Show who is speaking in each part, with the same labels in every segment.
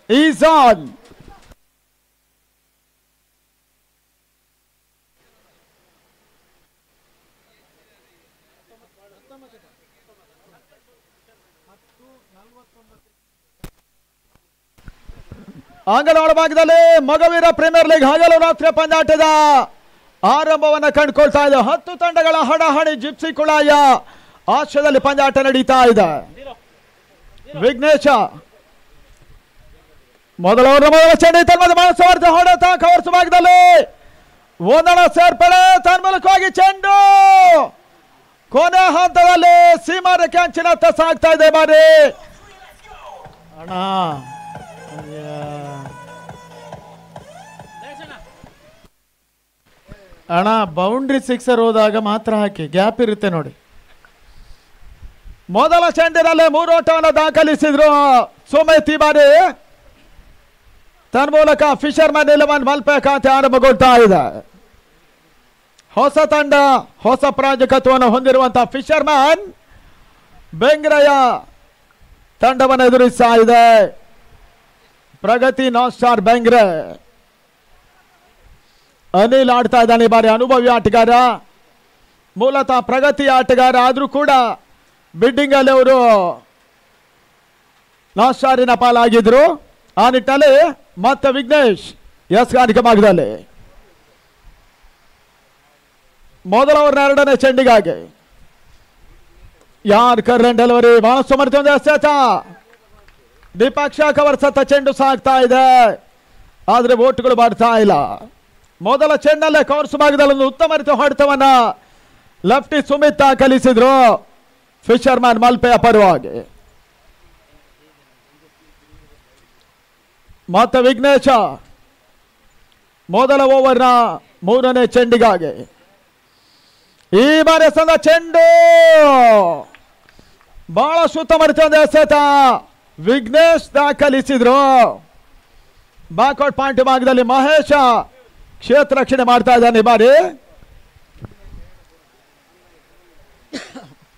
Speaker 1: Is on. Anganwadi ಭಾಗದಲ್ಲಿ Mogaveera premier league ಹಗಲು ರಾತ್ರಿ ಪಂದ್ಯಾಟದ ಆರಂಭವನ್ನು ಕಂಡುಕೊಳ್ತಾ ಇದೆ. 10 ತಂಡಗಳ ಹಣಾಹಣಿ ಜಿಪ್ಸಿ ಕುಳಾಯ ಆಶ್ರಯದಲ್ಲಿ ಪಂದ್ಯಾಟ ನಡೀತಾ ಇದೆ. ವಿಘ್ನೇಶ ಮೊದಲ ಚೆಂಡು ತನ್ಮದ ಮನಸ್ಸವರ್ಧ ಹೊಡೆತ ಕವರ್ಸ್ ಭಾಗದಲ್ಲಿ ಒಂದಣ ಸೇರ್ಪಡೆ ತನ್ಮೂಲಕವಾಗಿ ಚೆಂಡು ಕೊನೆ ಹಂತದಲ್ಲಿ ಸೀಮಾ ರೇಖೆ ಅಂಚಿನತ್ತ ಸಾಗ್ತಾ ಇದೆ. ಬಾರಿ ಅಣ್ಣ ಅಣ್ಣ ಬೌಂಡ್ರಿ ಸಿಕ್ಸರ್ ಹೋದಾಗ ಮಾತ್ರ ಹಾಕಿ, ಗ್ಯಾಪ್ ಇರುತ್ತೆ ನೋಡಿ. ಮೊದಲ ಚೆಂಡಿನಲ್ಲಿ 3 ಓಟವನ್ನು ದಾಖಲಿಸಿದ್ರು ಸುಮಿತ್. ಈ ಬಾರಿ ತನ್ಮೂಲಕ ಫಿಶರ್ ಮ್ಯಾನ್ 11 ಮಲ್ಪೆ ಖಾತೆ ಆರಂಭಗೊಳ್ತಾ ಇದೆ. ಹೊಸ ತಂಡ, ಹೊಸ ಪ್ರಾಯೋಜಕತ್ವವನ್ನು ಹೊಂದಿರುವಂತಹ ಫಿಶರ್ ಮ್ಯಾನ್ ಬೆಂಗ್ರೆಯ ತಂಡವನ್ನು ಎದುರಿಸ್ತಾ ಇದೆ. ಪ್ರಗತಿ ನಾರ್ತ್ ಸ್ಟಾರ್ ಬೆಂಗ್ರೆ. ಅನಿಲ್ ಆಡ್ತಾ ಇದ್ದಾನೆ ಈ ಬಾರಿ, ಅನುಭವಿ ಆಟಗಾರ, ಮೂಲತಃ ಪ್ರಗತಿ ಆಟಗಾರ. ಆದ್ರೂ ಕೂಡ ಬಿಡ್ಡಿಂಗ್ ಅಲ್ಲಿ ಅವರು ನಾರ್ತ್ ಸ್ಟಾರಿನ ಪಾಲಾಗಿದ್ರು. ಆ ನಿಟ್ಟಿನಲ್ಲಿ ಮತ್ತೆ ವಿಘ್ನೇಶ್ ಎಸ್ ಗಾನಿಕ ಭಾಗದಲ್ಲಿ ಮೊದಲ ಓವರ್ನ 2ನೇ ಚೆಂಡಿಗಾಗಿ ಯಾರ್ ಕರ್ರನ್ ಡೆಲಿವರಿ ಬಹಳ ಸಮರ್ಥನೆ ಎಸೆತ. ದೀಪಾಕ್ಷ ಕವರ್ ಸತ್ತ ಚೆಂಡು ಸಾಗ್ತಾ ಇದೆ, ಆದ್ರೆ ಓಟ್ಗಳು ಬರ್ತಾ ಇಲ್ಲ. ಮೊದಲ ಚೆಂಡಲ್ಲೇ ಕವರ್ಸ್ ಭಾಗದಲ್ಲಿ ಒಂದು ಉತ್ತಮ ರೀತಿಯ ಹೊಡೆತವನ್ನ ಲೆಫ್ಟಿ ಸುಮಿತ್ ಕಲಿಸಿದ್ರು ಫಿಶರ್ ಮ್ಯಾನ್ ಮಲ್ಪೆಯ ಪರವಾಗಿ. ಮತ್ತೆ ವಿಘ್ನೇಶ ಮೊದಲ ಓವರ್ನ 3ನೇ ಚೆಂಡಿಗಾಗಿ ಈ ಬಾರಿ ಸಂದ ಚೆಂಡು ಬಹಳ ಉತ್ತಮ ರೀತಿಯ ಎಸೆತ ವಿಘ್ನೇಶ್ ದಾಖಲಿಸಿದ್ರು. ಬ್ಯಾಕ್ಔಟ್ ಪಾಯಿಂಟ್ ಭಾಗದಲ್ಲಿ ಮಹೇಶ ಕ್ಷೇತ್ರ ರಕ್ಷಣೆ ಮಾಡ್ತಾ ಇದ್ದಾನೆ. ಈ ಬಾರಿ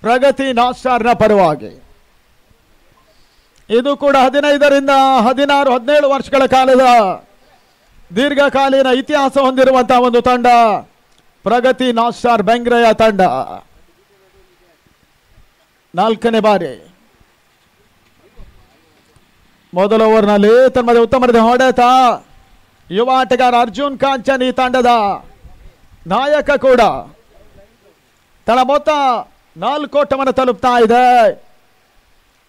Speaker 1: ಪ್ರಗತಿ ನಾರ್ತ್ ಸ್ಟಾರ್ನ ಪರವಾಗಿ. ಇದು ಕೂಡ 15ರಿಂದ 16, 17 ವರ್ಷಗಳ ಕಾಲದ ದೀರ್ಘಕಾಲೀನ ಇತಿಹಾಸ ಹೊಂದಿರುವಂತಹ ಒಂದು ತಂಡ ಪ್ರಗತಿ ನಾರ್ತ್ ಸ್ಟಾರ್ ಬೆಂಗ್ರೆಯ ತಂಡ. 4ನೇ ಬಾರಿ ಮೊದಲ ಓವರ್ನಲ್ಲಿ ತನ್ನ ಉತ್ತಮ ಹೊಡೆತ. ಯುವ ಆಟಗಾರ ಅರ್ಜುನ್ ಕಾಂಚನ್ ಈ ತಂಡದ ನಾಯಕ ಕೂಡ. ತನ್ನ ಮೊತ್ತ 4 ಓಟವನ್ನು ತಲುಪ್ತಾ ಇದೆ.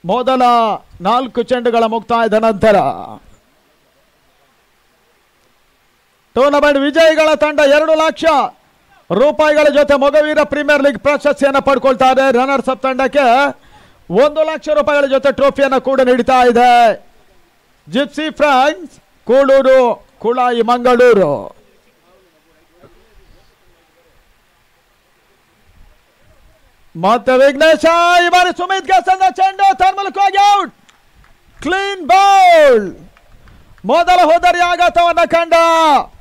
Speaker 1: ಮೊದಲ 4 ಚೆಂಡುಗಳ ಮುಕ್ತಾಯದ ನಂತರ ಟೂರ್ನಮೆಂಟ್ ವಿಜಯಿಗಳ ತಂಡ 2 ಲಕ್ಷ ರೂಪಾಯಿಗಳ ಜೊತೆ ಮೊಗವೀರ ಪ್ರೀಮಿಯರ್ ಲೀಗ್ ಪ್ರಶಸ್ತಿಯನ್ನು ಪಡ್ಕೊಳ್ತಾರೆ. ರನ್ನರ್ಸ್ ಅಪ್ ತಂಡಕ್ಕೆ 1 ಲಕ್ಷ ರೂಪಾಯಿಗಳ ಜೊತೆ ಟ್ರೋಫಿಯನ್ನು ಕೂಡ ನೀಡ್ತಾ ಇದೆ ಜಿಪ್ಸಿ ಫ್ರಾನ್ಸ್ ಕೂಳೂರು ಕುಳಾಯಿ ಮಂಗಳೂರು. ಮತ್ತೆ ವಿಘ್ನೇಶ ಈ ಬಾರಿ ಸುಮಿತ್ಗೆ ಸಂದ ಚೆಂಡು ತನ್ಮೂಲಕವಾಗಿ ಔಟ್. Clean bowl. ಮೊದಲ ಹೋದರಿ ಆಘಾತವನ್ನ ಕಂಡ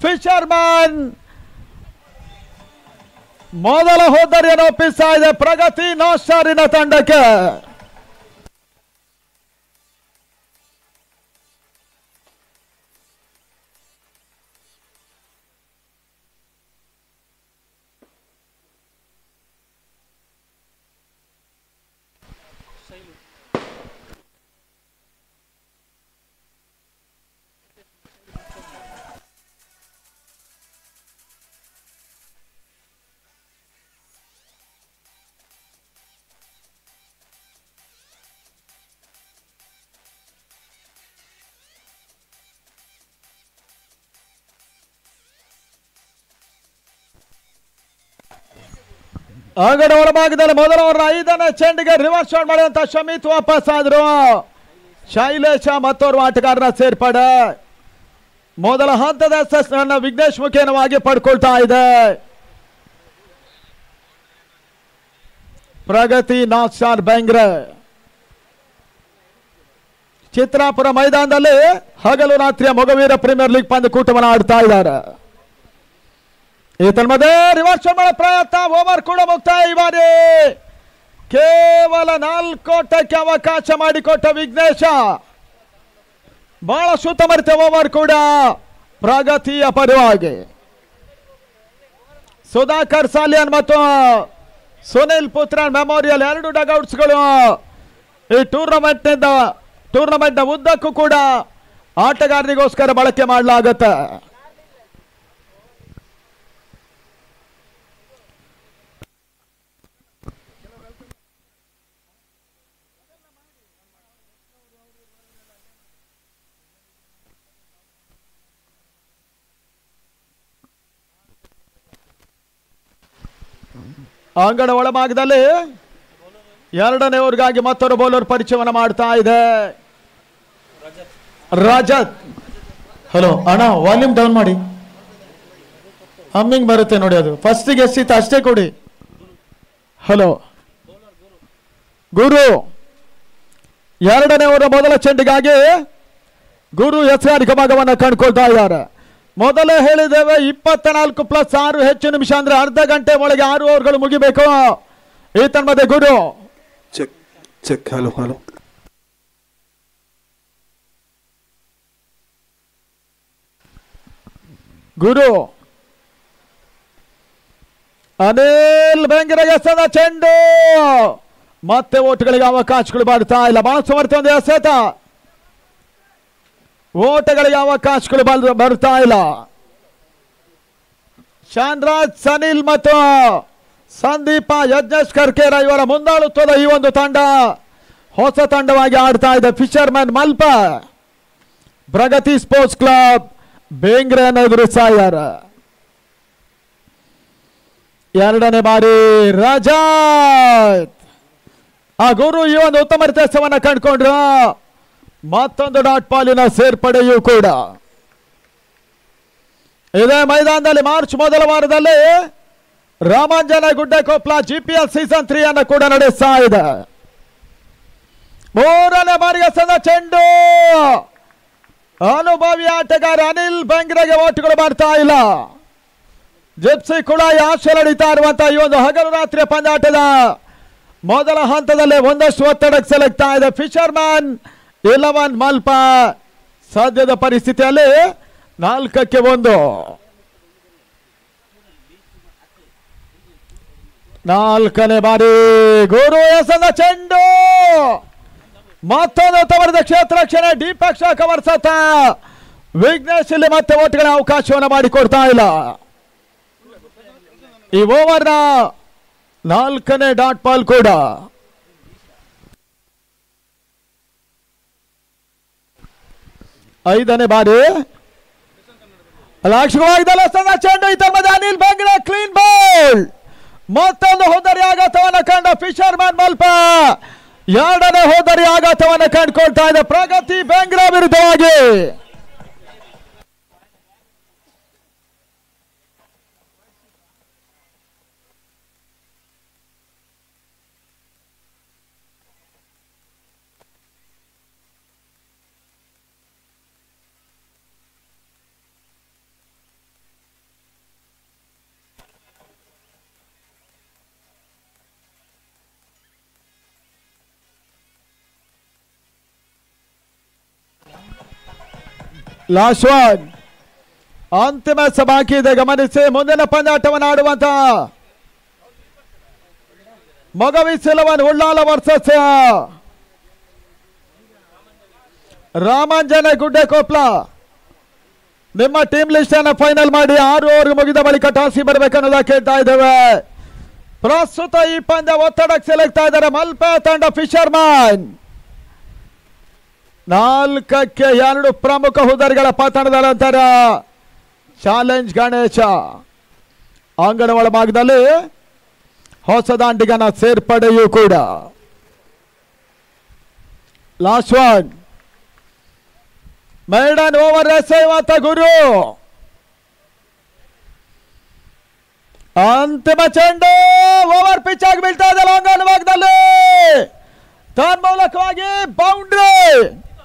Speaker 1: ಫಿಶರ್ ಮ್ಯಾನ್ ಮೊದಲ ಹೋದರಿಯನ್ನು ಒಪ್ಪಿಸ್ತಾ ಇದೆ ಪ್ರಗತಿ ನಾರ್ತ್ ಸ್ಟಾರಿನ ತಂಡಕ್ಕೆ. ಅಂಗಡಿ ಒಳಭಾಗದಲ್ಲಿ ಮೊದಲ ಓವರ್ 5ನೇ ಚೆಂಡಿಗೆ ರಿವರ್ಸ್ ಶಾಟ್ ಮಾಡಿದಂತ ಶಮಿತ್ ವಾಪಸ್ ಆದ್ರು. ಶೈಲೇಶ ಮತ್ತೋರ್ವ ಆಟಗಾರರ ಸೇರ್ಪಡೆ ಮೊದಲ ಹಂತದ ಯಶಸ್ಸನ್ನು ವಿಘ್ನೇಶ್ ಮುಖೇನವಾಗಿ ಪಡ್ಕೊಳ್ತಾ ಇದೆ ಪ್ರಗತಿ ನಾರ್ತ್ ಸ್ಟಾರ್ ಬೆಂಗ್ರೆ. ಚಿತ್ರಾಪುರ ಮೈದಾನದಲ್ಲಿ ಹಗಲು ರಾತ್ರಿಯ ಮೊಗವೀರ ಪ್ರೀಮಿಯರ್ ಲೀಗ್ ಪಂದ್ಯಕೂಟವನ್ನು ಆಡ್ತಾ ಇದ್ದಾರೆ. ಈ ತನ್ಮಧ್ಯೆ ರಿವರ್ಸ್ ಮಾಡೋ ಪ್ರಯತ್ನ, ಓವರ್ ಕೂಡ ಮುಕ್ತಾಯ. ಈ ಬಾರಿ ಕೇವಲ 4 ಓಟಕ್ಕೆ ಅವಕಾಶ ಮಾಡಿಕೊಟ್ಟ ವಿಘ್ನೇಶ ಬಹಳ ಸುತ್ತಮರಿತ ಓವರ್ ಕೂಡ ಪ್ರಗತಿಯ ಪರವಾಗಿ. ಸುಧಾಕರ್ ಸಾಲಿಯನ್ ಮತ್ತು ಸುನಿಲ್ ಪುತ್ರನ್ ಮೆಮೋರಿಯಲ್ ಎರಡು ಡಗೌಟ್ಸ್ಗಳು ಈ ಟೂರ್ನಮೆಂಟ್ನ ಉದ್ದಕ್ಕೂ ಕೂಡ ಆಟಗಾರರಿಗೋಸ್ಕರ ಬಳಕೆ ಮಾಡಲಾಗುತ್ತೆ. ಅಂಗಡ ಒಳಭಾಗದಲ್ಲಿ ಎರಡನೇ ಓವರ್ಗಾಗಿ ಮತ್ತೊಂದು ಬೌಲರ್ ಪರಿಚಯವನ್ನು ಮಾಡ್ತಾ ಇದೆ ರಜತ್.
Speaker 2: ಹಲೋ ಅಣ್ಣ, ವಾಲ್ಯೂಮ್ ಡೌನ್ ಮಾಡಿ. ಹಮ್ಮಿಂಗ್ ಬರುತ್ತೆ ನೋಡಿ, ಅದು ಫಸ್ಟಿಗೆ ಎಷ್ಟಿತ್ತು ಅಷ್ಟೇ ಕೊಡಿ.
Speaker 1: ಹಲೋ ಗುರು. ಎರಡನೇ ಓವರ್ ಮೊದಲ ಚೆಂಡಿಗಾಗಿ ಗುರು ಎಚ್ಚರಿಕೆ ಭಾಗವನ್ನು ಕಂಡುಕೊಳ್ತಾ ಇದ್ದಾರೆ. ಮೊದಲೇ ಹೇಳಿದ್ದೇವೆ 24+6 ಹೆಚ್ಚು ನಿಮಿಷ ಅಂದ್ರೆ ಅರ್ಧ ಗಂಟೆ ಒಳಗೆ 6 ಓವರ್ಗಳು ಮುಗಿಬೇಕು. ಈ ತನ್ಮಧ್ಯೆ ಗುರು
Speaker 3: ಚೆಕ್. ಹಲೋ ಹಲೋ
Speaker 1: ಗುರು ಅನಿಲ್ ಬೆಂಗ್ರೆಗೆ ಸದ ಚೆಂಡು, ಮತ್ತೆ ಓಟುಗಳಿಗೆ ಅವಕಾಶಗಳು ಬರ್ತಾ ಇಲ್ಲ. ಬಹಳ ಸಮರ್ಥ ಒಂದು ಎಸೆತ, ಓಟಗಳಿಗೆ ಅವಕಾಶಗಳು ಬರ್ತಾ ಇಲ್ಲ. ಶಾನ್ರಾಜ್ ಸನಿಲ್ ಮತ್ತು ಸಂದೀಪ ಯಜ್ಞೇಶ್ ಕರ್ಕೇರ ಇವರ ಮುಂದಾಳುತ್ವದ ಈ ಒಂದು ತಂಡ ಹೊಸ ತಂಡವಾಗಿ ಆಡ್ತಾ ಇದೆ. ಫಿಶರ್ಮನ್ ಮಲ್ಪ ಪ್ರಗತಿ ಸ್ಪೋರ್ಟ್ಸ್ ಕ್ಲಬ್ ಬೇಂಗ್ರೆಯನ್ನು ಎದುರಿಸ್ತಾ ಇದ್ದಾರೆ. ಎರಡನೇ ಬಾರಿ ರಜತ್ ಆ ಗುರು ಈ ಒಂದು ಉತ್ತಮ ವ್ಯತ್ಯಾಸವನ್ನು ಕಂಡುಕೊಂಡ್ರು. ಮತ್ತೊಂದು ಡಾಟ್ ಪಾಲಿನ ಸೇರ್ಪಡೆಯೂ ಕೂಡ ಇದೇ ಮೈದಾನದಲ್ಲಿ ಮಾರ್ಚ್ ಮೊದಲ ವಾರದಲ್ಲಿ ರಾಮಾಂಜನ ಗುಡ್ಡೆಕೊಪ್ಲ GPL ಸೀಸನ್ 3 ಅನ್ನು ಕೂಡ ನಡೆಸ್ತಾ ಇದೆ. ಮೂರನೇ ಬಾರಿಗೆ ಸದ ಚೆಂಡು, ಅನುಭವಿ ಆಟಗಾರ ಅನಿಲ್ ಬೆಂಗ್ರೆಗೆ ಓಟುಗಳು ಬರ್ತಾ ಇಲ್ಲ. ಜಿಪ್ಸಿ ಕುಳಾಯಿ ಆಶೆ ನಡೀತಾ ಇರುವಂತಹ ಈ ಒಂದು ಹಗಲು ರಾತ್ರಿಯ ಪಂದ್ಯಾಟದ ಮೊದಲ ಹಂತದಲ್ಲೇ ಒಂದಷ್ಟು ಒತ್ತಡಕ್ಕೆ ಸೆಲೆಕ್ತಾ ಇದೆ. ಫಿಶರ್ಮನ್ 11 ಮಲ್ಪ ಸದ್ಯದ ಪರಿಸ್ಥಿತಿಯಲ್ಲಿ 4-1. ನಾಲ್ಕನೇ ಬಾರಿ ಗುರು ಎಸೆದ ಚೆಂಡು, ಮತ್ತೊಂದು ತವರದ ಕ್ಷೇತ್ರ ರಕ್ಷಣೆ ದೀಪಕ್ ಶಾ ಕವರ್ ಸತ. ವಿಘ್ನೇಶ್ ಇಲ್ಲಿ ಮತ್ತೆ ಓಟುಗಳ ಅವಕಾಶವನ್ನು ಮಾಡಿಕೊಡ್ತಾ ಇಲ್ಲ. ಈ ಓವರ್ನ 4ನೇ ಡಾಟ್ ಬಾಲ್ ಕೂಡ ಐದನೇ ಬಾರಿ ಲಕ್ಷ್ಮವಾಗದಲ್ಲ ಸದ ಚೆಂಡು. ಈ ತಮ್ಮದ ಅನಿಲ್ ಬೆಂಗ್ರೆ ಕ್ಲೀನ್ ಬಾಲ್, ಮತ್ತೊಂದು ಹೋದರಿ ಆಘಾತವನ್ನು ಕಂಡ ಫಿಶರ್ಮನ್ ಮಲ್ಪ ಎರಡನೇ ಹೋದರಿ ಆಘಾತವನ್ನು ಕಂಡುಕೊಳ್ತಾ ಇದೆ ಪ್ರಗತಿ ಬೆಂಗ್ರೆ ವಿರುದ್ಧವಾಗಿ. ಲಾಸ್ಟ್ ಒನ್, ಅಂತಿಮ ಬಾಕಿ ಇದೆ ಗಮನಿಸಿ. ಮುಂದಿನ ಪಂದ್ಯಾಟವನ್ನು ಆಡುವಂತ ಮೊಗವಿ ಸಿಲವನ್ ಉಳ್ಳಾಲ ವರ್ಸಸ್ ರಾಮಾಂಜನ ಗುಡ್ಡೆಕೊಪ್ಲ. ನಿಮ್ಮ ಟೀಮ್ ಲಿಸ್ಟ್ ಅನ್ನು ಫೈನಲ್ ಮಾಡಿ 6 ಓವರ್ ಮುಗಿದ ಬಳಿಕ ಟಾಸಿ ಬರಬೇಕನ್ನೋದ ಕೇಳ್ತಾ ಇದ್ದೇವೆ. ಪ್ರಸ್ತುತ ಈ ಪಂದ್ಯ ಒತ್ತಡಕ್ಕೆ ಸೆಲೆಕ್ತಾ ಇದ್ದಾರೆ ಮಲ್ಪ ತಂಡ. ಫಿಶರ್ಮನ್ 4-2 ಪ್ರಮುಖ ಹುದ್ದರಿಗಳ ಪತನದ ನಂತರ ಚಾಲೆಂಜ್ ಗಣೇಶ ಅಂಗಣ ಒಳಭಾಗದಲ್ಲಿ ಹೊಸ ದಾಂಡಿಗನ ಸೇರ್ಪಡೆಯೂ ಕೂಡ. ಲಾಸ್ಟ್ ಒನ್, ಮೇಡನ್ ಓವರ್ ಎಸೆಯುವಂತ ಗುರು. ಅಂತಿಮ ಚೆಂಡು ಓವರ್ ಪಿಚ್ ಆಗಿ ಬೀಳ್ತಾ ಇದೆ ಅಂಗಣ ಭಾಗದಲ್ಲಿ. ತನ್ಮೂಲಕವಾಗಿ ಬೌಂಡ್ರಿ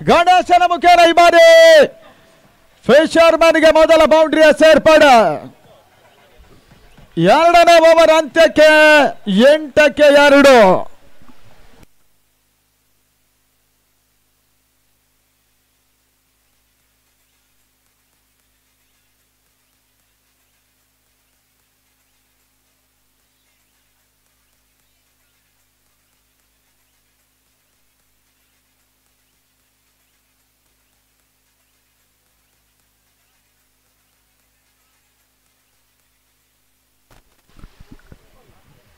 Speaker 1: ಗಣೇಶನ ಮುಖೇನ ಈ ಬಾರಿ ಫಿಶರ್ಮನ್ಗೆ ಮೊದಲ ಬೌಂಡ್ರಿಯ ಸೇರ್ಪಡೆ. ಎರಡನೇ ಓವರ್ ಅಂತ್ಯಕ್ಕೆ 8-2.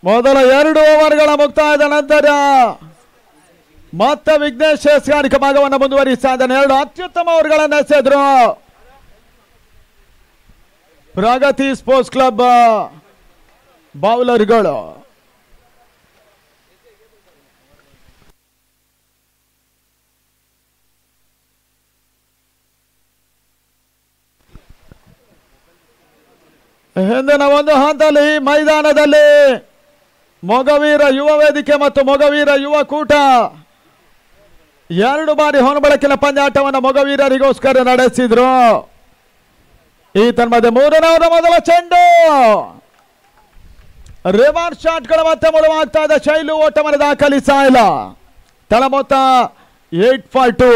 Speaker 1: ಮೊದಲ 2 ಓವರ್ಗಳ ಮುಕ್ತಾಯದ ನಂತರ ಮತ್ತೆ ವಿಘ್ನೇಶ್ ಎಸ್ಗಾರಿಕೆ ಭಾಗವನ್ನು ಮುಂದುವರಿಸ್ತಾ ಇದ್ದಾನೆ. 2 ಅತ್ಯುತ್ತಮ ಓವರ್ಗಳನ್ನು ಎಸೆದ್ರು ಪ್ರಗತಿ ಸ್ಪೋರ್ಟ್ಸ್ ಕ್ಲಬ್ ಬೌಲರ್ಗಳು. ಹಿಂದಿನ ಒಂದು ಹಂತದಲ್ಲಿ ಮೈದಾನದಲ್ಲಿ ಮೊಗವೀರ ಯುವ ವೇದಿಕೆ ಮತ್ತು ಮೊಗವೀರ ಯುವ ಕೂಟ 2 ಬಾರಿ ಹೊನಬಳಕಿನ ಪಂದ್ಯಾಟವನ್ನು ಮೊಗವೀರರಿಗೋಸ್ಕರ ನಡೆಸಿದ್ರು. ಈ ತನ್ಮಧ್ಯೆ 3ನೇ ಓವರ್ ಮೊದಲ ಚೆಂಡು ರಿವರ್ಸ್ ಶಾಟ್ಗಳು ಮತ್ತೆ ಮುಳುವಾಗ್ತಾ ಇದೆ. ಶೈಲು ಓಟವನ್ನು ದಾಖಲಿಸ್ತಾ ಇಲ್ಲ. ತಳ ಮೊತ್ತ 8-2.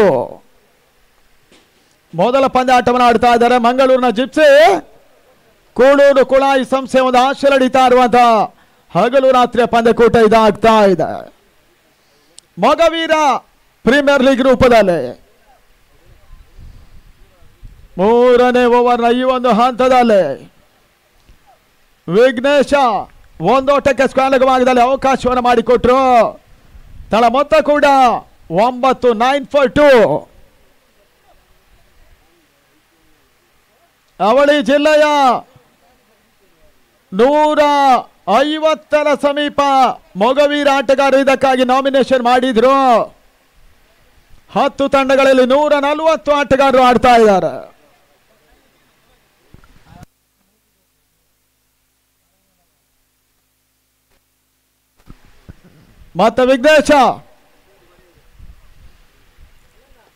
Speaker 1: ಮೊದಲ ಪಂದ್ಯಾಟವನ್ನು ಆಡ್ತಾ ಇದ್ದಾರೆ ಮಂಗಳೂರಿನ ಜಿಪ್ಸಿ ಕೂಳೂರು ಕುಳಾಯಿ ಸಂಸ್ಥೆ ಒಂದು ಆಶೆ ನಡೀತಾ ಇರುವಂತಹ ಹಗಲು ರಾತ್ರಿಯ ಪಂದ್ಯಕೂಟ ಇದಾಗ್ತಾ ಇದೆ. ಮೊಗವೀರ ಪ್ರೀಮಿಯರ್ ಲೀಗ್ ರೂಪದಲ್ಲಿ 3ನೇ ಓವರ್ನ ಈ ಒಂದು ಹಂತದಲ್ಲಿ ವಿಘ್ನೇಶ ಒಂದೋಟಕ್ಕೆ ಸ್ಕ್ವಾಲಕವಾಗದಲ್ಲಿ ಅವಕಾಶವನ್ನು ಮಾಡಿಕೊಟ್ರು. ತಳ ಮೊತ್ತ ಕೂಡ 9-9-2. ಅವಳಿ ಜಿಲ್ಲೆಯ 150ರ ಸಮೀಪ ಮೊಗವೀರ ಆಟಗಾರರು ಇದಕ್ಕಾಗಿ ನಾಮಿನೇಷನ್ ಮಾಡಿದ್ರು. 10 ತಂಡಗಳಲ್ಲಿ 140 ಆಟಗಾರರು ಆಡ್ತಾ ಇದ್ದಾರೆ. ಮತ್ತೆ ವಿಘ್ನೇಶ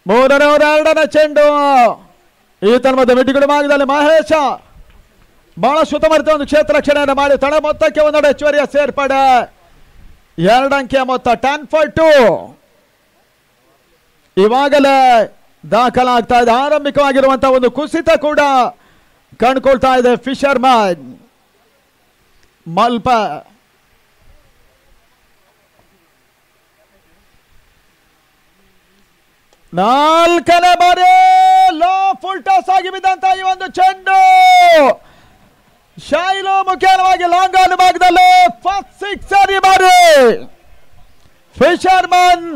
Speaker 1: 3ನೇ ಓವರ್ 2ನೇ ಚೆಂಡು. ಈ ತನ್ಮಧ್ಯೆ ಮಿಡ್ಡಿಗುಡಿ ಭಾಗದಲ್ಲಿ ಮಹೇಶ ಬಹಳ ಸುತ್ತಮುತ್ತ ಒಂದು ಕ್ಷೇತ್ರ ರಕ್ಷಣೆಯನ್ನು ಮಾಡಿ ತಳ ಮೊತ್ತಕ್ಕೆ ಒಂದೊಡೆ ಹೆಚ್ಚುವರಿಯ ಸೇರ್ಪಡೆ. 2 ಅಂಕೆಯ ಮೊತ್ತ 10-2 ಇವಾಗಲೇ ದಾಖಲಾಗ್ತಾ ಇದೆ. ಆರಂಭಿಕವಾಗಿರುವಂತಹ ಒಂದು ಕುಸಿತ ಕೂಡ ಕಂಡುಕೊಳ್ತಾ ಇದೆ ಫಿಶರ್ಮನ್ ಮಲ್ಪ. ನಾಲ್ಕನೇ ಬಾರಿ ಲೋ ಫುಲ್ ಟಾಸ್ ಆಗಿ ಬಿದ್ದಂತ ಈ ಒಂದು ಚೆಂಡು ಶೈಲು ಮುಖ್ಯವಾಗಿ ಲಾಂಗ್ ಆನ್ ಭಾಗದಲ್ಲಿ ಫಸ್ಟ್ ಸಿಕ್ಸರ್ ಈ ಬಾರಿ ಫಿಶರ್ಮನ್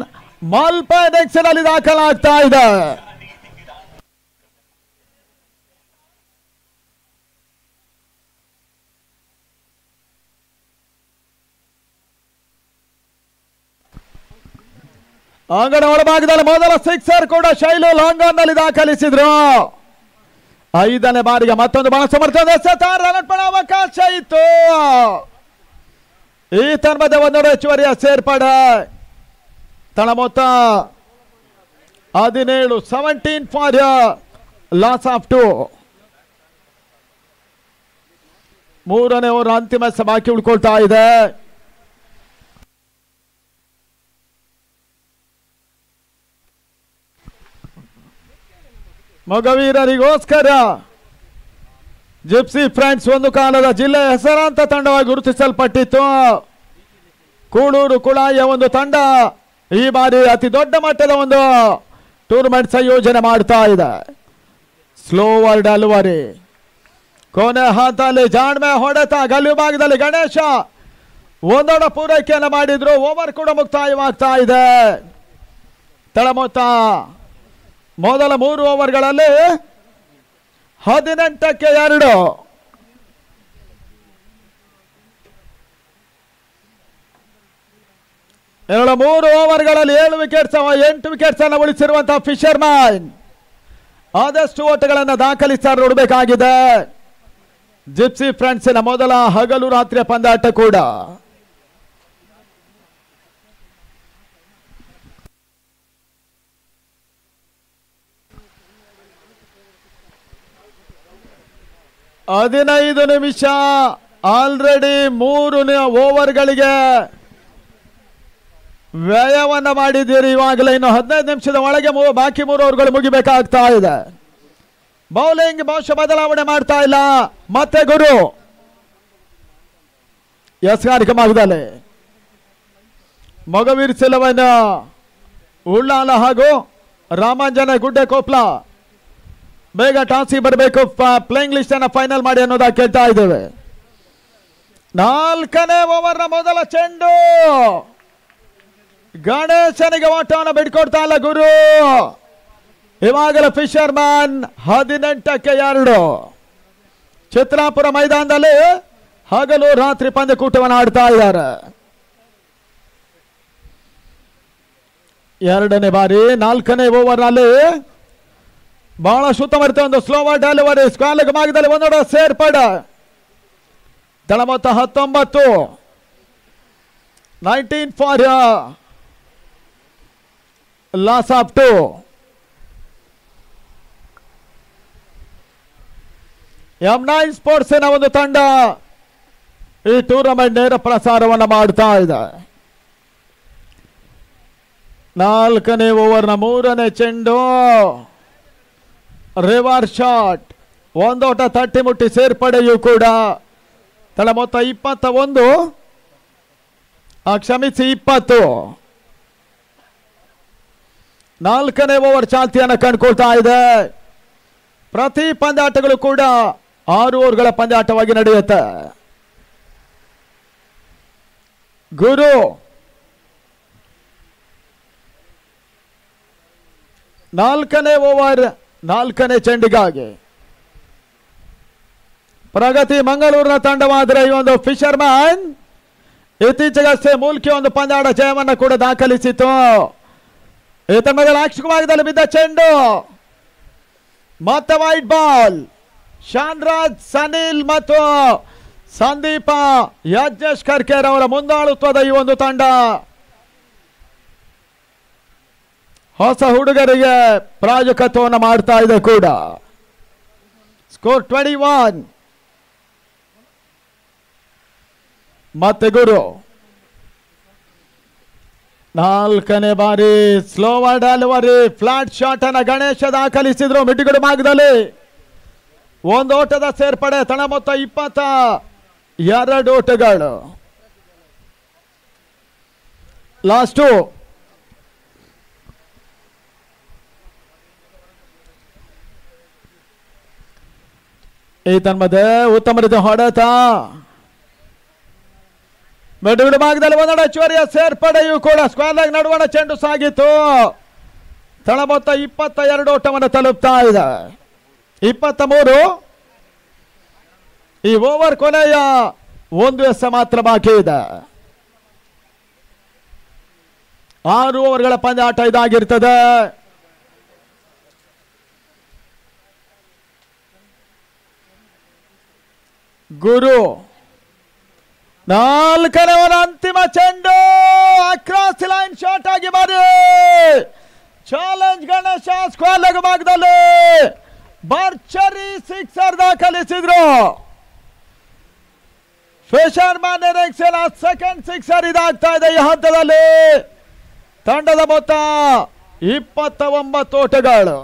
Speaker 1: ಮಲ್ಪ ನೆಕ್ಸ್ನಲ್ಲಿ ದಾಖಲಾಗ್ತಾ ಇದೆ. ಅಂಗಡ ಒಳಭಾಗದಲ್ಲಿ ಮೊದಲ ಸಿಕ್ಸರ್ ಕೂಡ ಶೈಲು ಲಾಂಗ್ ಆನ್ ನಲ್ಲಿ ದಾಖಲಿಸಿದ್ರು. 5ನೇ ಬಾರಿಗೆ ಮತ್ತೊಂದು ಬಹಳ ಸಮರ್ಥ ರನ್ ಅವಕಾಶ ಇತ್ತು. ಈ ತನ್ಮಧ್ಯೆ ಒಂದೊಡೆ ಹೆಚ್ಚುವರಿಯ ಸೇರ್ಪಡೆ. ತಳ ಮೊತ್ತ 17 17 ಫಾರ್ ಲಾಸ್ ಆಫ್ 2. 3ನೇ ಓವರ್ ಅಂತಿಮ ಬಾಕಿ ಉಳ್ಕೊಳ್ತಾ ಇದೆ. ಮೊಗವೀರರಿಗೋಸ್ಕರ ಜಿಪ್ಸಿ ಫ್ರೆಂಡ್ಸ್ ಒಂದು ಕಾಲದ ಜಿಲ್ಲೆಯ ಹೆಸರಾಂತ ತಂಡವಾಗಿ ಗುರುತಿಸಲ್ಪಟ್ಟಿತ್ತು. ಕೂಳೂರು ಕುಳಾಯಿಯ ಒಂದು ತಂಡ ಈ ಬಾರಿ ಅತಿ ದೊಡ್ಡ ಮಟ್ಟದ ಒಂದು ಟೂರ್ನಮೆಂಟ್ ಸಂಯೋಜನೆ ಮಾಡ್ತಾ ಇದೆ. ಸ್ಲೋವರ್ ಡೆಲಿವರಿ ಕೊನೆ ಹಂತದಲ್ಲಿ ಜಾಣ್ಮೆ ಹೊಡೆತ ಗಲ್ಲು ಭಾಗದಲ್ಲಿ ಗಣೇಶ ಒಂದೊಡ ಪೂರೈಕೆಯನ್ನು ಮಾಡಿದ್ರು. ಓವರ್ ಕೂಡ ಮುಕ್ತಾಯವಾಗ್ತಾ ಇದೆ. ತಳಮೊತ್ತ ಮೊದಲ 3 ಓವರ್ಗಳಲ್ಲಿ 18ಕ್ಕೆ 2. ಇನ್ನು 3 ಓವರ್ಗಳಲ್ಲಿ 7 ವಿಕೆಟ್ಸ್ 8 ವಿಕೆಟ್ಸ್ ಅನ್ನು ಉಳಿಸಿರುವಂತಹ ಫಿಶರ್ಮನ್ ಆದಷ್ಟು ಓಟಗಳನ್ನು ದಾಖಲಿಸ್ತಾರೆ ನೋಡಬೇಕಾಗಿದೆ. ಜಿಪ್ಸಿ ಫ್ರೆಂಡ್ಸಿನ ಮೊದಲ ಹಗಲು ರಾತ್ರಿಯ ಪಂದ್ಯಾಟ ಕೂಡ. ಹದಿನೈದು ನಿಮಿಷ ಆಲ್ರೆಡಿ 3 ಓವರ್ಗಳಿಗೆ ವ್ಯಯವನ್ನ ಮಾಡಿದ್ದೀರಿ. ಇವಾಗಲೇ ಇನ್ನು 15 ನಿಮಿಷದ ಒಳಗೆ ಬಾಕಿ 3 ಓವರ್ಗಳು ಮುಗಿಬೇಕಾಗ್ತಾ ಇದೆ. ಬೌಲಿಂಗ್ ಬಹುಶಃ ಬದಲಾವಣೆ ಮಾಡ್ತಾ ಇಲ್ಲ. ಮತ್ತೆ ಗುರು ಎಸ್ಗಾರಿಕೆ ಭಾಗದಲ್ಲಿ ಮೊಗವೀರ್ ಸಿಲವನ ಉಳ್ಳಾಲ ಹಾಗೂ ರಾಮಾಂಜನ ಗುಡ್ಡೆ ಕೊಪ್ಲ ಬೇಗ ಟಾಸಿಗೆ ಬರಬೇಕು, ಪ್ಲೇಯಿಂಗ್ ಲಿಸ್ಟ್ ಅನ್ನ ಫೈನಲ್ ಮಾಡಿ ಅನ್ನೋದಾಗಿ ಕೇಳ್ತಾ ಇದ್ದೇವೆ. 4ನೇ ಓವರ್ನ ಮೊದಲ ಚೆಂಡು ಗಣೇಶನಿಗೆ ಓಟವನ್ನು ಬಿಟ್ಕೊಡ್ತಾ ಇಲ್ಲ ಗುರು. ಇವಾಗಲೇ ಫಿಶರ್ ಮ್ಯಾನ್ 18ಕ್ಕೆ 2. ಚಿತ್ರಾಪುರ ಮೈದಾನದಲ್ಲಿ ಹಗಲು ರಾತ್ರಿ ಪಂದ್ಯಕೂಟವನ್ನು ಆಡ್ತಾ ಇದ್ದಾರೆ. 2ನೇ ಬಾರಿ 4ನೇ ಓವರ್ನಲ್ಲಿ ಬಹಳ ಸುತ್ತಮುತ್ತ ಒಂದು ಸ್ಲೋವರ್ ಡೆಲಿವರಿ ಸ್ಕ್ವಾಲಿಗೆ ಭಾಗದಲ್ಲಿ ಒಂದೊಡ ಸೇರ್ಪಡೆ. ದಳ ಮೊತ್ತ 19, 19 ಫಾರ್ ಲಾಸ್ ಆಫ್ 2. M9 ಸ್ಪೋರ್ಟ್ಸಿನ ಒಂದು ತಂಡ ಈ ಟೂರ್ನಮೆಂಟ್ ನೇರ ಪ್ರಸಾರವನ್ನು ಮಾಡ್ತಾ ಇದೆ. 4ನೇ ಓವರ್ನ 3ನೇ ಚೆಂಡು ರಿವರ್ಸ್ ಶಾಟ್, ಒಂದೋಟ ತಟ್ಟಿ ಮುಟ್ಟಿ ಸೇರ್ಪಡೆಯೂ ಕೂಡ. ತಳ ಮೊತ್ತ 21, ಕ್ಷಮಿಸಿ 20. 4ನೇ ಓವರ್ ಚಾಲ್ತಿಯನ್ನು ಕಂಡುಕೊಳ್ತಾ ಇದೆ. ಪ್ರತಿ ಪಂದ್ಯಾಟಗಳು ಕೂಡ 6 ಓವರ್ಗಳ ಪಂದ್ಯಾಟವಾಗಿ ನಡೆಯುತ್ತೆ. ಗುರು 4ನೇ ಓವರ್ 4ನೇ ಚೆಂಡಿಗಾಗಿ ಪ್ರಗತಿ ಮಂಗಳೂರಿನ ತಂಡವಾದರೆ ಈ ಒಂದು ಫಿಶರ್ ಮ್ಯಾನ್ ಇತ್ತೀಚೆಗಷ್ಟೇ ಮೂಲ್ಕಿ ಒಂದು ಪಂದ್ಯಾಟ ಜಯವನ್ನು ಕೂಡ ದಾಖಲಿಸಿತು. ಈ ತಂಡಗಳ ಆಕ್ಷಿಕವಾಗಿ ಬಿದ್ದ ಚೆಂಡು ಮತ್ತೆ ವೈಟ್ ಬಾಲ್. ಶಾನ್ರಾಜ್, ಸನಿಲ್ ಮತ್ತು ಸಂದೀಪ ಯಜ್ಞೇಶ್ ಕರ್ಕೇರ್ ಅವರ ಮುಂದಾಳುತ್ವದ ಈ ಒಂದು ತಂಡ ಹೊಸ ಹುಡುಗರಿಗೆ ಪ್ರಾಯೋಜಕತ್ವವನ್ನು ಮಾಡ್ತಾ ಇದೆ ಕೂಡ. ಸ್ಕೋರ್ 21. ಮತ್ತೆ ಗುರು 4ನೇ ಬಾರಿ ಸ್ಲೋವರ್ ಡೆಲಿವರಿ ಫ್ಲಾಟ್ ಶಾಟ್ ಅನ್ನ ಗಣೇಶ ದಾಖಲಿಸಿದ್ರು ಮಿಡ್ಡಿಗಡು ಭಾಗದಲ್ಲಿ. ಒಂದು ಓಟದ ಸೇರ್ಪಡೆ. ತಳ ಮೊತ್ತ 22 ಓಟಗಳು. ಲಾಸ್ಟು ಈ ತನ್ಮಧ್ಯೆ ಉತ್ತಮ ರೀತಿಯ ಹೊಡೆತ. ಮೆಡುಗಡು ಭಾಗದಲ್ಲಿ ಒಂದೊಡ ಚೋರಿಯ ಸೇರ್ಪಡೆಯೂ ಕೂಡ ಸ್ಕ್ವೇರ್ ನಡುವಣ ಚೆಂಡು ಸಾಗಿತು. ತಳ ಮೊತ್ತ 22 ಓಟವನ್ನು ತಲುಪ್ತಾ ಇದೆ. 23. ಈ ಓವರ್ ಕೊನೆಯ 1 ಎಸ ಮಾತ್ರ ಬಾಕಿ ಇದೆ. 6 ಓವರ್ಗಳ ಪಂದ್ಯಾಟ ಇದಾಗಿರ್ತದೆ. ಗುರು 4ನೇ ಓವರ್ ಅಂತಿಮ ಚೆಂಡು ಅಕ್ರಾಸ್ ಲೈನ್ ಶಾಟ್ ಆಗಿ ಬಾರಿ ಚಾಲೆಂಜ್ ಗಣೇಶ ಸ್ಕ್ವೇರ್ ಲೆಗ್ ಭಾಗದಲ್ಲಿ ಭರ್ಜರಿ ಸಿಕ್ಸರ್ ದಾಖಲಿಸಿದ್ರು. ಫಿಶರ್ ಮ್ಯಾನ್ ಎರೆಕ್ಸನ್ ಸೆಕೆಂಡ್ ಸಿಕ್ಸರ್ ಇದಾಗ್ತಾ ಇದೆ ಈ ಹಂತದಲ್ಲಿ. ತಂಡದ ಮೊತ್ತ 29 ಓಟಗಳು.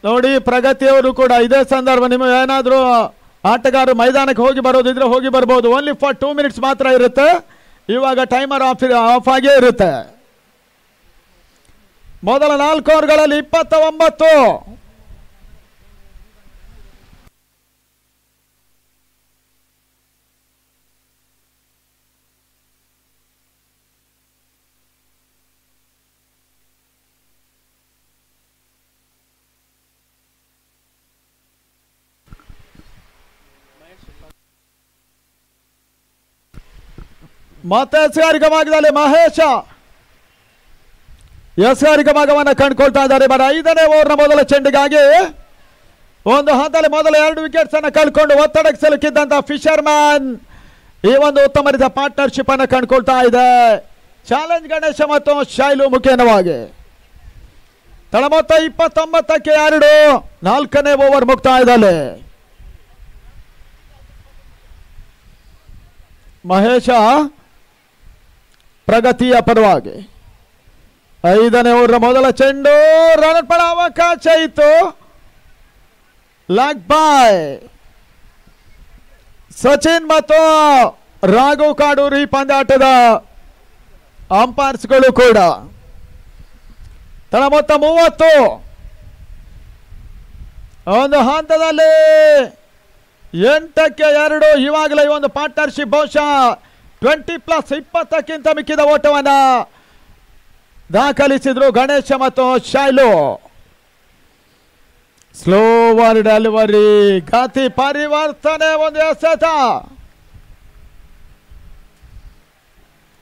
Speaker 1: ನೋಡಿ ಪ್ರಗತಿಯವರು ಕೂಡ ಇದೇ ಸಂದರ್ಭ ನಿಮಗೆ ಏನಾದರೂ ಆಟಗಾರರು ಮೈದಾನಕ್ಕೆ ಹೋಗಿ ಬರೋದಿದ್ರೆ ಹೋಗಿ ಬರ್ಬೋದು. ಓನ್ಲಿ ಫಾರ್ 2 ಮಿನಿಟ್ಸ್ ಮಾತ್ರ ಇರುತ್ತೆ. ಇವಾಗ ಟೈಮರ್ ಆಫ್ ಆಗೇ ಇರುತ್ತೆ. ಮೊದಲ 4 ಓವರ್ಗಳಲ್ಲಿ 29. ಮತ್ತೆ ಎಸ್ಗಾರಿಕಾ ಭಾಗದಲ್ಲಿ ಮಹೇಶ ಎಸ್ಗಾರಿಕಾ ಭಾಗವನ್ನು ಕಂಡುಕೊಳ್ತಾ ಇದ್ದಾರೆ. ಬರ 5ನೇ ಓವರ್ನ ಮೊದಲ ಚೆಂಡಿಗಾಗಿ ಒಂದು ಹಂತದಲ್ಲಿ ಮೊದಲ 2 ವಿಕೆಟ್ಸ್ ಅನ್ನು ಕಳ್ಕೊಂಡು ಒತ್ತಡಕ್ಕೆ ಸಿಲುಕಿದ್ದಂತ ಫಿಶರ್ ಮ್ಯಾನ್ ಈ ಒಂದು ಉತ್ತಮ ರೀತಿಯ ಪಾರ್ಟ್ನರ್ಶಿಪ್ ಅನ್ನು ಕಂಡುಕೊಳ್ತಾ ಇದೆ. ಚಾಲೆಂಜ್ ಗಣೇಶ ಮತ್ತು ಶೈಲು ಮುಖೇನವಾಗಿ. ತಳ ಮೊತ್ತ 29ಕ್ಕೆ 2. 4ನೇ ಓವರ್ ಮುಕ್ತಾಯದಲ್ಲಿ ಮಹೇಶ ಪ್ರಗತಿಯ ಪರವಾಗಿ 5ನೇ ಓವರ್ ಮೊದಲ ಚೆಂಡು ರನ್ ಪಡ ಅವಕಾಶ ಇತ್ತು. ಲೆಗ್ ಬಾಯ್ ಸಚಿನ್ ಮತ್ತು ರಾಘು ಕಾಡೂರು ಈ ಪಂದ್ಯಾಟದ ಅಂಪೈರ್ಸ್ಗಳು ಕೂಡ. ತಳ ಮೊತ್ತ 30. ಒಂದು ಹಂತದಲ್ಲಿ 8ಕ್ಕೆ 2 ಇವಾಗಲೇ ಈ ಒಂದು ಪಾರ್ಟ್ನರ್ಶಿಪ್ ಬಹುಶಃ 20+20ಕ್ಕಿಂತ ಮಿಕ್ಕಿದ ಓಟವನ್ನ ದಾಖಲಿಸಿದ್ರು ಗಣೇಶ ಮತ್ತು ಶೈಲು. ಸ್ಲೋವರ್ ಡೆಲಿವರಿ, ಗತಿ ಪರಿವರ್ತನೆ, ಒಂದು ಎಸೆತ.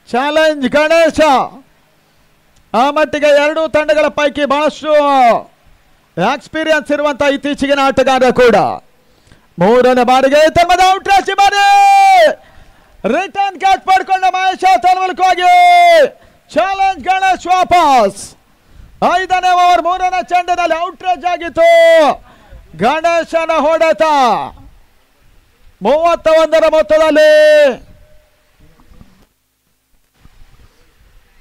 Speaker 1: ಚಾಲೆಂಜ್ ಗಣೇಶ ಆ ಮಟ್ಟಿಗೆ ಎರಡೂ ತಂಡಗಳ ಪೈಕಿ ಬಹಳಷ್ಟು ಎಕ್ಸ್ಪೀರಿಯನ್ಸ್ ಇರುವಂತಹ ಇತ್ತೀಚೆಗಿನ ಆಟಗಾರ ಕೂಡ. ಮೂರನೇ ಬಾರಿಗೆ ತಮ್ಮದ ಔಟ್ರಾಶಿ ಬಾರಿ ರಿಟರ್ನ್ ಕ್ಯಾಚ್ ಪಡ್ಕೊಂಡ ಮಹೇಶ ತನ್ಮೂಲಕವಾಗಿ ಚಾಲೆಂಜ್ ಗಣೇಶ್ ವಾಪಸ್. 5ನೇ ಓವರ್ 3ನೇ ಚೆಂಡಿನಲ್ಲಿ ಔಟ್ರೇಜ್ ಆಗಿತ್ತು ಗಣೇಶನ ಹೊಡೆತ. 31ರ ಮೊತ್ತದಲ್ಲಿ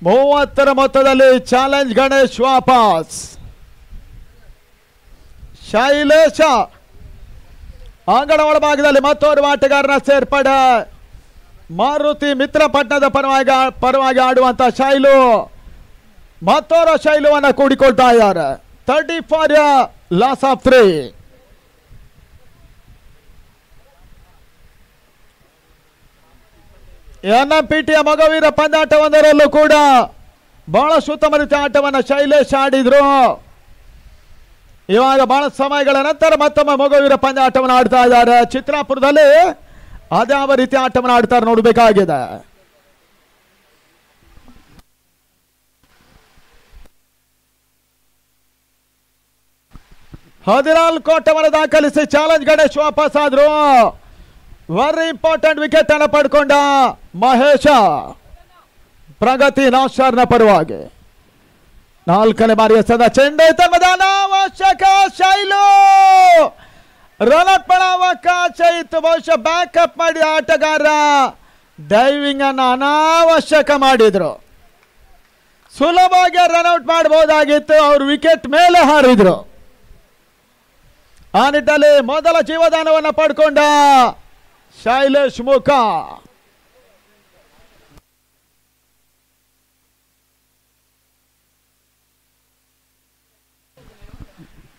Speaker 1: 30ರ ಮೊತ್ತದಲ್ಲಿ ಚಾಲೆಂಜ್ ಗಣೇಶ್ ವಾಪಸ್. ಶೈಲೇಶ ಅಂಗಣ ಒಳಭಾಗದಲ್ಲಿ ಮತ್ತೋರ್ವ ಆಟಗಾರನ ಸೇರ್ಪಡೆ. ಮಾರುತಿ ಮಿತ್ರಪಟ್ಟಣದ ಪರವಾಗಿ ಆಡುವಂತ ಶೈಲು ಮತ್ತೋರ್ವ ಶೈಲುವನ್ನ ಕೂಡಿಕೊಳ್ತಾ ಇದ್ದಾರೆ. 30 ಫಾರ್ ಲಾಸ್ ಆಫ್ 3. NMPTಯ ಮೊಗವೀರ ಪಂದ್ಯಾಟವೊಂದರಲ್ಲೂ ಕೂಡ ಬಹಳಷ್ಟು ಉತ್ತಮ ರೀತಿಯ ಆಟವನ್ನು ಶೈಲೇಶ್ ಆಡಿದ್ರು. ಇವಾಗ ಬಹಳ ಸಮಯಗಳ ನಂತರ ಮತ್ತೊಮ್ಮೆ ಮೊಗವೀರ ಪಂದ್ಯಾಟವನ್ನು ಆಡ್ತಾ ಇದ್ದಾರೆ. ಚಿತ್ರಾಪುರದಲ್ಲಿ ಅದ್ಯಾವ ರೀತಿ ಆಟವನ್ನು ಆಡ್ತಾರೆ ನೋಡಬೇಕಾಗಿದೆ. ಕೋಟವನ್ನು ದಾಖಲಿಸಿ ಚಾಲೆಂಜ್ ಗಣೇಶ್ ವಾಪಸ್ ಆದ್ರು. ವೆರಿ ಇಂಪಾರ್ಟೆಂಟ್ ವಿಕೆಟ್ ಅನ್ನು ಪಡ್ಕೊಂಡ ಮಹೇಶ ಪ್ರಗತಿ ನಾಶರ್ನ ಪರವಾಗಿ. 4ನೇ ಬಾರಿಯ ಸದ ಚೆಂಡು ಅನಾವಶ್ಯಕ ಶೈಲು ರನೌಟ್ ಮಾಡೋ ಅವಕಾಶ ಇತ್ತು. ಬಹುಶಃ ಬ್ಯಾಕಪ್ ಮಾಡಿ ಆಟಗಾರ ಡೈವಿಂಗ್ ಅನ್ನು ಅನಾವಶ್ಯಕ ಮಾಡಿದ್ರು. ಸುಲಭವಾಗಿ ರನ್ಔಟ್ ಮಾಡಬಹುದಾಗಿತ್ತು. ಅವರು ವಿಕೆಟ್ ಮೇಲೆ ಹಾರಿದ್ರು. ಆ ನಿಟ್ಟಿನಲ್ಲಿ ಮೊದಲ ಜೀವದಾನವನ್ನು ಪಡ್ಕೊಂಡ ಶೈಲೇಶ್ ಮುಖ.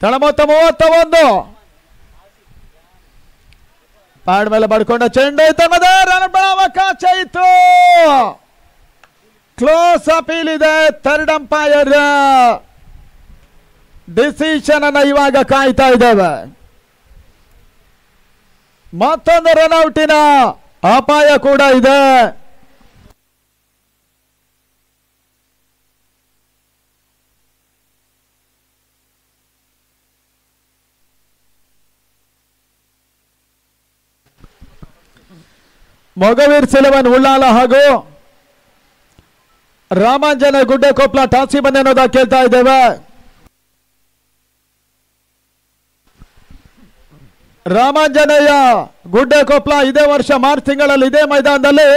Speaker 1: ತಳಮೊತ್ತ 31 ಪ್ಯಾಡ್ ಮೇಲೆ ಪಡ್ಕೊಂಡ ಚೆಂಡು ರನ್ ಅವಕಾಶ ಇತ್ತು. ಕ್ಲೋಸ್ ಅಪೀಲ್ ಇದೆ. ಥರ್ಡ್ ಅಂಪೈರ್ ಡಿಸಿಷನ್ ಅನ್ನ ಇವಾಗ ಕಾಯ್ತಾ ಇದ್ದೇವೆ. ಮತ್ತೊಂದು ರನ್ಔಟಿನ ಅಪಾಯ ಕೂಡ ಇದೆ. ಮೊಗವೀರ್ ಸಿಲವನ್ ಉಳ್ಳಾಲ ಹಾಗೂ ರಾಮಾಂಜನ ಗುಡ್ಡೆಕೊಪ್ಲ ಟಾಸಿ ಬನ್ನಿ ಅನ್ನೋದ ಕೇಳ್ತಾ ಇದ್ದೇವೆ. ರಾಮಾಂಜನೇಯ ಗುಡ್ಡೆಕೊಪ್ಲ ಇದೇ ವರ್ಷ ಮಾರ್ಚ್ ತಿಂಗಳಲ್ಲಿ ಇದೇ ಮೈದಾನದಲ್ಲಿ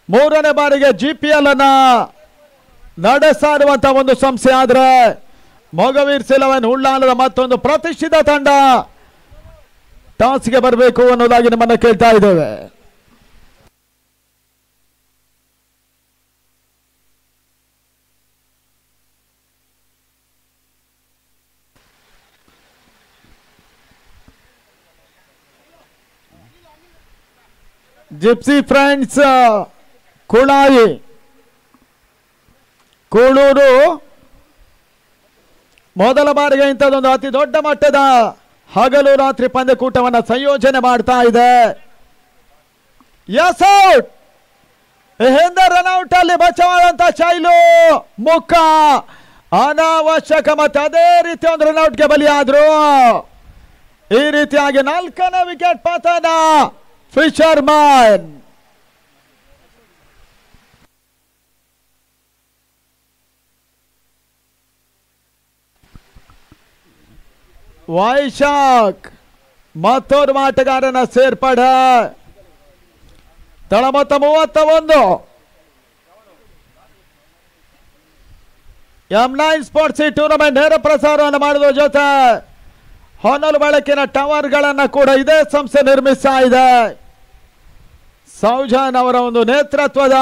Speaker 1: 3ನೇ ಬಾರಿಗೆ GPL ಅನ್ನ ನಡೆಸಾಡುವಂತ ಒಂದು ಸಂಸ್ಥೆ. ಆದ್ರೆ ಮೊಗವೀರ್ ಸಿಲವನ್ ಉಳ್ಳಾಲದ ಮತ್ತೊಂದು ಪ್ರತಿಷ್ಠಿತ ತಂಡ ಟಾಸ್ಗೆ ಬರಬೇಕು ಅನ್ನೋದಾಗಿ ನಮ್ಮನ್ನ ಕೇಳ್ತಾ ಇದ್ದೇವೆ. ಜಿಪ್ಸಿ ಫ್ರೆಂಡ್ಸ್ ಕುಳಾಯಿ ಕೂಳೂರು ಮೊದಲ ಬಾರಿಗೆ ಇಂಥದ್ದೊಂದು ಅತಿ ದೊಡ್ಡ ಮಟ್ಟದ ಹಗಲು ರಾತ್ರಿ ಪಂದ್ಯಕೂಟವನ್ನು ಸಂಯೋಜನೆ ಮಾಡ್ತಾ ಇದೆ. ಎಸ್ ಔಟ್ ಹಿಂದೆ ರನ್ಔಟ್ ಅಲ್ಲಿ ಬಚಾವಾದಂತ ಶೈಲು ಮುಖ ಅನಾವಶ್ಯಕ ಮತ್ತೆ ಅದೇ ರೀತಿ ಒಂದು ರನ್ಔಟ್ಗೆ ಬಲಿಯಾದ್ರು. ಈ ರೀತಿಯಾಗಿ 4ನೇ ವಿಕೆಟ್ ಪತನ ಫಿಶರ್ಮನ್. ವೈಶಾಖ್ ಮತ್ತೋರ್ವ ಆಟಗಾರನ ಸೇರ್ಪಡೆ. ತಳಮೊತ್ತ 31. M9 ಸ್ಪೋರ್ಟ್ಸ್ ಟೂರ್ನಮೆಂಟ್ ನೇರ ಪ್ರಸಾರವನ್ನು ಮಾಡುವ ಜೊತೆ ಹೊನಲು ಬೆಳಕಿನ ಟವರ್ಗಳನ್ನು ಕೂಡ ಇದೇ ಸಂಸ್ಥೆ ನಿರ್ಮಿಸ್ತಾ ಇದೆ. ಸೌಜಾನ್ ಅವರ ಒಂದು ನೇತೃತ್ವದ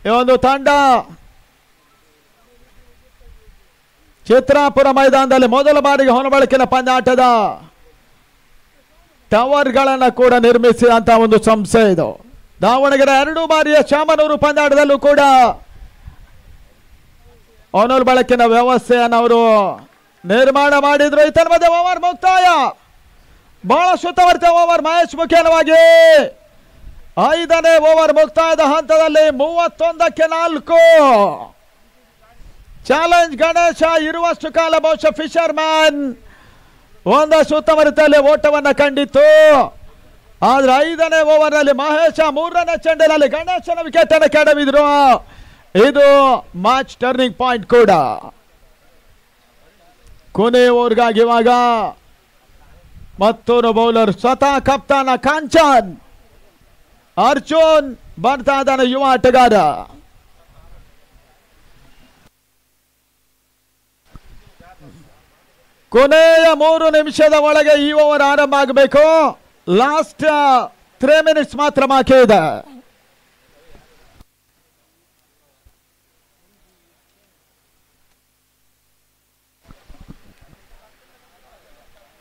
Speaker 1: ಈ ಒಂದು ತಂಡ ಚಿತ್ರಾಪುರ ಮೈದಾನದಲ್ಲಿ ಮೊದಲ ಬಾರಿಗೆ ಹೊನಬಳಕಿನ ಪಂದ್ಯಾಟದ ಟವರ್ಗಳನ್ನು ಕೂಡ ನಿರ್ಮಿಸಿದಂತ ಒಂದು ಸಂಸ್ಥೆ ಇದು. ದಾವಣಗೆರೆ 2 ಬಾರಿಯ ಶಾಮನೂರು ಪಂದ್ಯಾಟದಲ್ಲೂ ಕೂಡ ಹೊನಲ್ ಬಳಕಿನ ವ್ಯವಸ್ಥೆಯನ್ನು ಅವರು ನಿರ್ಮಾಣ ಮಾಡಿದ್ರು. ಇತರ ಮಧ್ಯೆ ಓವರ್ ಮುಕ್ತಾಯ. ಬಹಳ ಸುತ್ತವರ್ತ ಓವರ್ ಮಹೇಶ್ ಮುಖ್ಯವಾಗಿ 5ನೇ ಓವರ್ ಮುಕ್ತಾಯದ ಹಂತದಲ್ಲಿ 31ಕ್ಕೆ 4. ಚಾಲೆಂಜ್ ಗಣೇಶ ಇರುವಷ್ಟು ಕಾಲ ಬಹುಶಃ ಫಿಶರ್ ಮ್ಯಾನ್ ಒಂದಷ್ಟು ಉತ್ತಮ ರೀತಿಯಲ್ಲಿ ಓಟವನ್ನು ಕಂಡಿತ್ತು. ಆದ್ರೆ 5ನೇ ಓವರ್ನಲ್ಲಿ ಮಹೇಶ 3ನೇ ಚೆಂಡಿನಲ್ಲಿ ಗಣೇಶನ ವಿಕೆಟ್ ಅನ್ನು ಕೆಡವಿದ್ರು. ಇದು ಮ್ಯಾಚ್ ಟರ್ನಿಂಗ್ ಪಾಯಿಂಟ್ ಕೂಡ. ಕೊನೆ ಓವರ್ಗಾಗಿ ಇವಾಗ ಮತ್ತೊಂದು ಬೌಲರ್ ಸ್ವತಃ ಕಪ್ತಾನ ಕಾಂಚನ್ ಅರ್ಜುನ್ ಬರ್ತಾ ಇದ್ದಾನೆ, ಯುವ ಆಟಗಾರ. ಕೊನೆಯ 3 ನಿಮಿಷದ ಒಳಗೆ ಈ ಓವರ್ ಆರಂಭ ಆಗಬೇಕು. ಲಾಸ್ಟ್ 3 ಮಿನಿಟ್ಸ್ ಮಾತ್ರ ಬಾಕಿ ಇದೆ.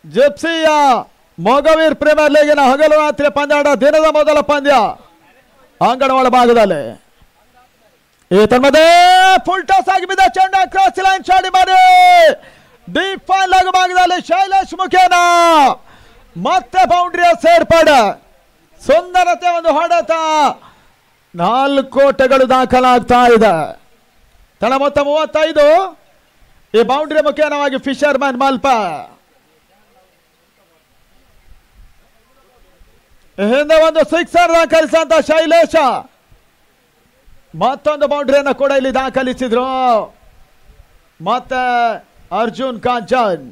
Speaker 1: ಜಿಪ್ಸಿಯ ಮೊಗವೀರ್ ಪ್ರೀಮಿಯರ್ ಲೀಗಿನ ಹಗಲು ರಾತ್ರಿ ಪಂದ್ಯಾಟ ದಿನದ ಮೊದಲ ಪಂದ್ಯ ಅಂಗನವಾಡ ಭಾಗದಲ್ಲಿ. ಈ ತನ್ಮದೆ ಫುಲ್ ಟಾಸ್ ಆಗಿ ಬಿದ್ದ ಚೆಂಡ ಕ್ರಾಸ್ ಲೈನ್ ಶಾಡಿ ಮಾಡಿ ಡೀಪ್ ಫೈಲ್ ಆಗೋ ಭಾಗದಲ್ಲಿ ಶೈಲೇಶ್ ಮುಖೇನ ಮತ್ತೆ ಬೌಂಡ್ರಿಯ ಸೇರ್ಪಡೆ. ಸುಂದರತೆ ಒಂದು ಹೊಡೆತ. 4 ಓಟಗಳು ದಾಖಲಾಗ್ತಾ ಇದೆ. ತಳ ಮೊತ್ತ 35. ಈ ಬೌಂಡ್ರಿ ಮುಖೇನವಾಗಿ ಫಿಶರ್ ಮ್ಯಾನ್ ಮಲ್ಪ ಹಿಂದೆ ಒಂದು 6 ದಾಖಲಿಸಿದಂತ ಶೈಲೇಶ ಮತ್ತೊಂದು ಬೌಂಡ್ರಿಯನ್ನು ಕೂಡ ಇಲ್ಲಿ ದಾಖಲಿಸಿದ್ರು. ಮತ್ತೆ ಅರ್ಜುನ್ ಕಾಂಚನ್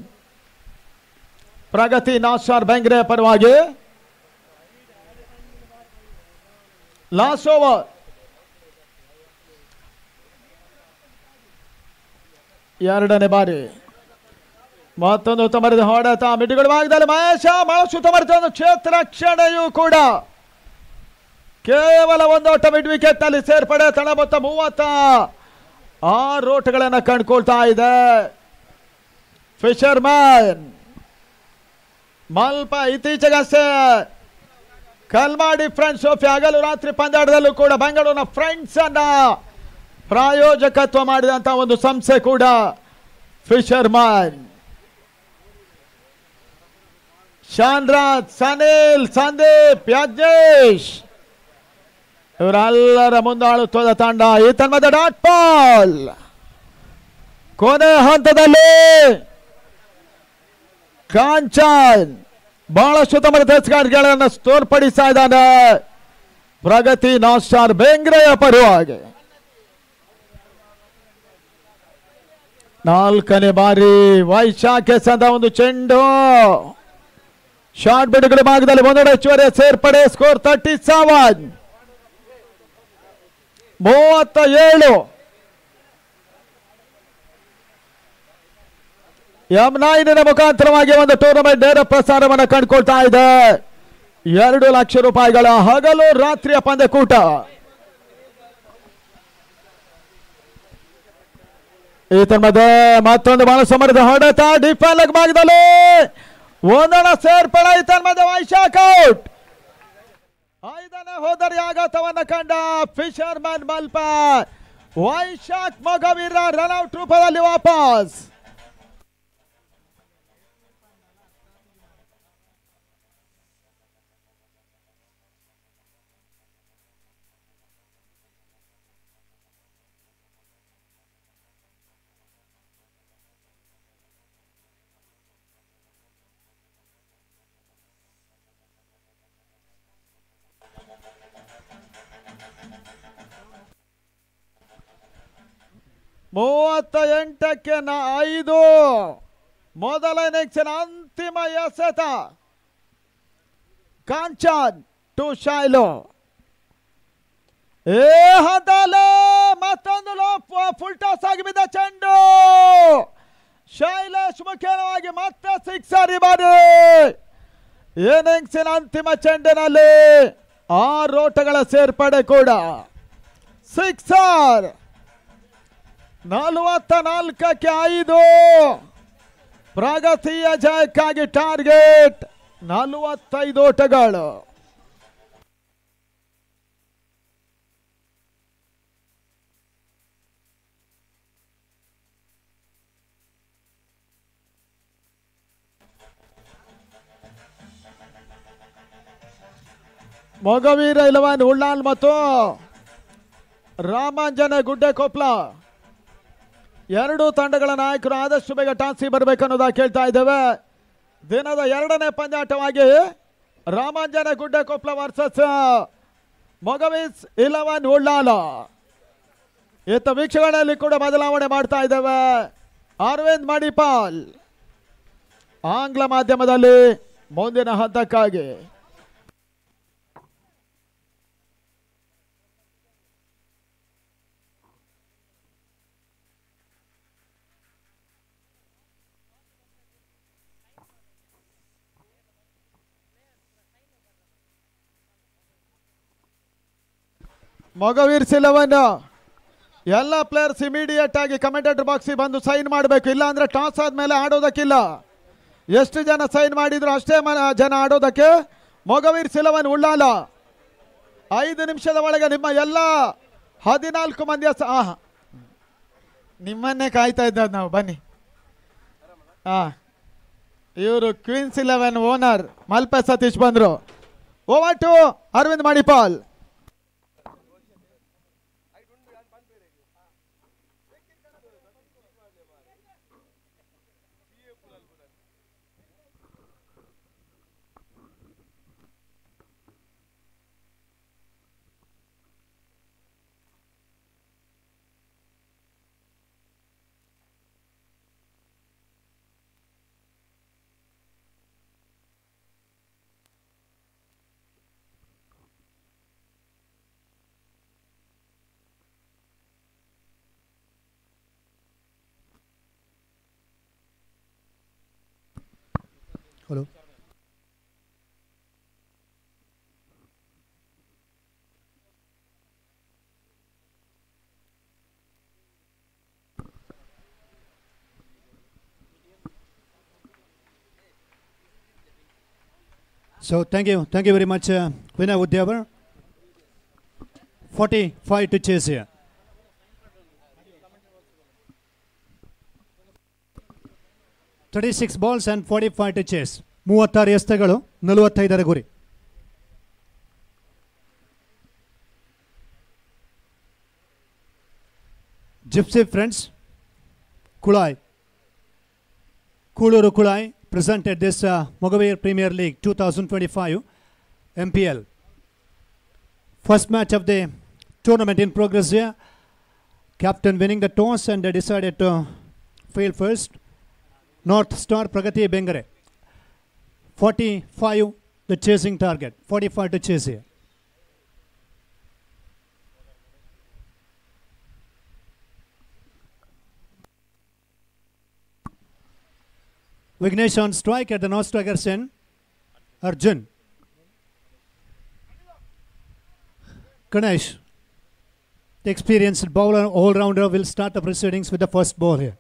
Speaker 1: ಪ್ರಗತಿ ನಾಸಾರ್ ಬೆಂಗ್ರೆ ಪರವಾಗಿ ಲಾಸ್ಟ್ ಓವರ್. ಎರಡನೇ ಬಾರಿ ಮತ್ತೊಂದು ಉತ್ತಮ ಹೊಡೆತ ಮಿಡ್ಗಳ ಭಾಗದಲ್ಲಿ ಮಹೇಶ ಬಹಳ ಉತ್ತಮ ಒಂದು ಕ್ಷೇತ್ರ ರಕ್ಷಣೆಯೂ ಕೂಡ ಕೇವಲ 1 ಓಟ ಮಿಡ್ ವಿಕೆಟ್ ನಲ್ಲಿ ಸೇರ್ಪಡೆ. ತಳ ಮೊತ್ತ 36 ಓಟಗಳನ್ನು ಕಂಡುಕೊಳ್ತಾ ಇದೆ. ಫಿಶರ್ ಮ್ಯಾನ್ ಮಲ್ಪ ಇತ್ತೀಚೆಗಷ್ಟೇ ಕಲ್ಮಾಡಿ ಫ್ರೆಂಡ್ಸ್ ಸೋಫಿ ಹಗಲು ರಾತ್ರಿ ಪಂದ್ಯಾಟದಲ್ಲೂ ಕೂಡ ಬೆಂಗಳೂರಿನ ಫ್ರೆಂಡ್ಸ್ ಅನ್ನ ಪ್ರಾಯೋಜಕತ್ವ ಮಾಡಿದಂತ ಒಂದು ಸಂಸ್ಥೆ ಕೂಡ ಫಿಶರ್ ಮ್ಯಾನ್. ಶಾನ್ರಾಜ್, ಸನಿಲ್, ಸಂದೀಪ್, ಯಜ್ಞೇಶ್ ಇವರೆಲ್ಲರ ಮುಂದಾಳುತ್ವದ ತಂಡ. ಈ ತನ್ಮದ ಡಾಟ್ ಬಾಲ್ ಕೊನೆ ಹಂತದಲ್ಲಿ ಕಾಂಚನ್ ಬಹಳಷ್ಟು ಉತ್ತಮ ತೆಸ್ಗಾರಿಕೆಗಳನ್ನು ತೋರ್ಪಡಿಸ್ತಾ ಇದ್ದಾನೆ. ಪ್ರಗತಿ ನಾಸ್ಟಾರ್ ಬೆಂಗ್ರೆಯ ಪರವಾಗಿ 4ನೇ ಬಾರಿ ವೈಶಾಖ ಸಂದ ಒಂದು ಚೆಂಡು ಶಾರ್ಟ್ ಬಿಡುಗಡೆ ಭಾಗದಲ್ಲಿ 1 ಹೆಚ್ಚುವರಿ ಸೇರ್ಪಡೆ. ಸ್ಕೋರ್ 37. 37. M9 ಮುಖಾಂತರವಾಗಿ ಒಂದು ಟೂರ್ನಮೆಂಟ್ ನೇರ ಪ್ರಸಾರವನ್ನು ಕಂಡುಕೊಳ್ತಾ ಇದೆ. 2 ಲಕ್ಷ ರೂಪಾಯಿಗಳ ಹಗಲು ರಾತ್ರಿಯ ಪಂದ್ಯಕೂಟ. ಈ ತನ್ಮಧ್ಯೆ ಮತ್ತೊಂದು ಬಹಳ ಸಮರದ ಹೊಡೆತ ಡಿಫೆಂಡ್ ಭಾಗದಲ್ಲಿ 1 ಸೇರ್ಪಡೆ. ಈ ತನ್ಮಧ್ಯೆ ವೈಶಾಖ್ ಔಟ್. 5ನೇ ಹೋದರಿ ಆಘಾತವನ್ನು ಕಂಡ ಫಿಶರ್ ಮ್ಯಾನ್ ಮಲ್ಪ. ವೈಶಾಖ್ ಮೊಗವೀರ ರನ್ಔಟ್ ರೂಪದಲ್ಲಿ ವಾಪಸ್. ಮೂವತ್ತ 5 ಮೊದಲ ಇನ್ನಿಂಗ್ಸಿನ ಅಂತಿಮ ಎಸೆತ. ಕಾಂಚನ್ ಟು ಶೈಲು. ಹಂತಲ್ಲೇ ಮತ್ತೊಂದು ಫುಲ್ ಟಾಸ್ ಆಗಿ ಬಿದ್ದ ಚೆಂಡು ಶೈಲೇಶ್ ಮುಖೇನವಾಗಿ ಮತ್ತೆ 6 ಬಾರಿ. ಇನ್ನಿಂಗ್ಸಿನ ಅಂತಿಮ ಚೆಂಡಿನಲ್ಲಿ 6 ಓಟಗಳ ಸೇರ್ಪಡೆ ಕೂಡ 6. 44-5 ಪ್ರಗತಿಯ ಜಯಕ್ಕಾಗಿ ಟಾರ್ಗೆಟ್ 45 ಓಟಗಳು. ಮೊಗವೀರ 11 ಉಳ್ಳಾಲ್ ಮತ್ತು ರಾಮಾಂಜನ ಗುಡ್ಡೆಕೊಪ್ಲ ಎರಡೂ ತಂಡಗಳ ನಾಯಕರು ಆದಷ್ಟು ಬೇಗ ಟಾಸಿ ಬರಬೇಕನ್ನೋದ ಕೇಳ್ತಾ ಇದ್ದೇವೆ. ದಿನದ 2ನೇ ಪಂದ್ಯಾಟವಾಗಿ ರಾಮಾಂಜನ ಗುಡ್ಡೆಕೊಪ್ಲ ವರ್ಸಸ್ ಮೊಗವೀಸ್ 11 ಉಳ್ಳಾಲ. ಇತ್ತ ವೀಕ್ಷಣೆಯಲ್ಲಿ ಕೂಡ ಬದಲಾವಣೆ ಮಾಡ್ತಾ ಇದ್ದೇವೆ. ಅರವಿಂದ್ ಮಣಿಪಾಲ್ ಆಂಗ್ಲ ಮಾಧ್ಯಮದಲ್ಲಿ ಮುಂದಿನ ಹಂತಕ್ಕಾಗಿ. ಮೊಗವೀರ್ಸ್ 11 ಎಲ್ಲ ಪ್ಲೇಯರ್ಸ್ ಇಮಿಡಿಯೇಟ್ ಆಗಿ ಕಮೆಂಟೇಟರ್ ಬಾಕ್ಸಿಗೆ ಬಂದು ಸೈನ್ ಮಾಡಬೇಕು. ಇಲ್ಲ ಅಂದ್ರೆ ಟಾಸ್ ಆದ್ಮೇಲೆ ಆಡೋದಕ್ಕಿಲ್ಲ. ಎಷ್ಟು ಜನ ಸೈನ್ ಮಾಡಿದ್ರು ಅಷ್ಟೇ ಜನ ಆಡೋದಕ್ಕೆ. ಮೊಗವೀರ್ಸ್ 11 ಉಳ್ಳಾಲ 5 ನಿಮಿಷದ ಒಳಗೆ ನಿಮ್ಮ ಎಲ್ಲ 14 ಮಂದಿಯ ನಿಮ್ಮನ್ನೇ ಕಾಯ್ತಾ ಇದ್ದದ್ದು ನಾವು. ಬನ್ನಿ. ಇವರು ಕ್ವೀನ್ಸ್ 11 ಓನರ್ ಮಲ್ಪೆ ಸತೀಶ್ ಬಂದ್ರು. Over to Arvind Manipal.
Speaker 4: Hello. So thank you very much, Vinay Udyavar. 45 to chase here. $36 balls and 45 to chase. 36 ಎಸೆತಗಳು 45 ಗುರಿ. Gypsy Friends, Kulai, Kuluru Kulai presented this Mogavir Premier League 2025 MPL. First match of the tournament in progress here. Captain winning the toss and they decided to field first. North Star Pragati Bengare. 45 the chasing target. 45 to chase here. Vignesh on strike at the North Strikers end. Arjun. Ganesh, the experienced bowler, all-rounder, will start the proceedings with the first ball here.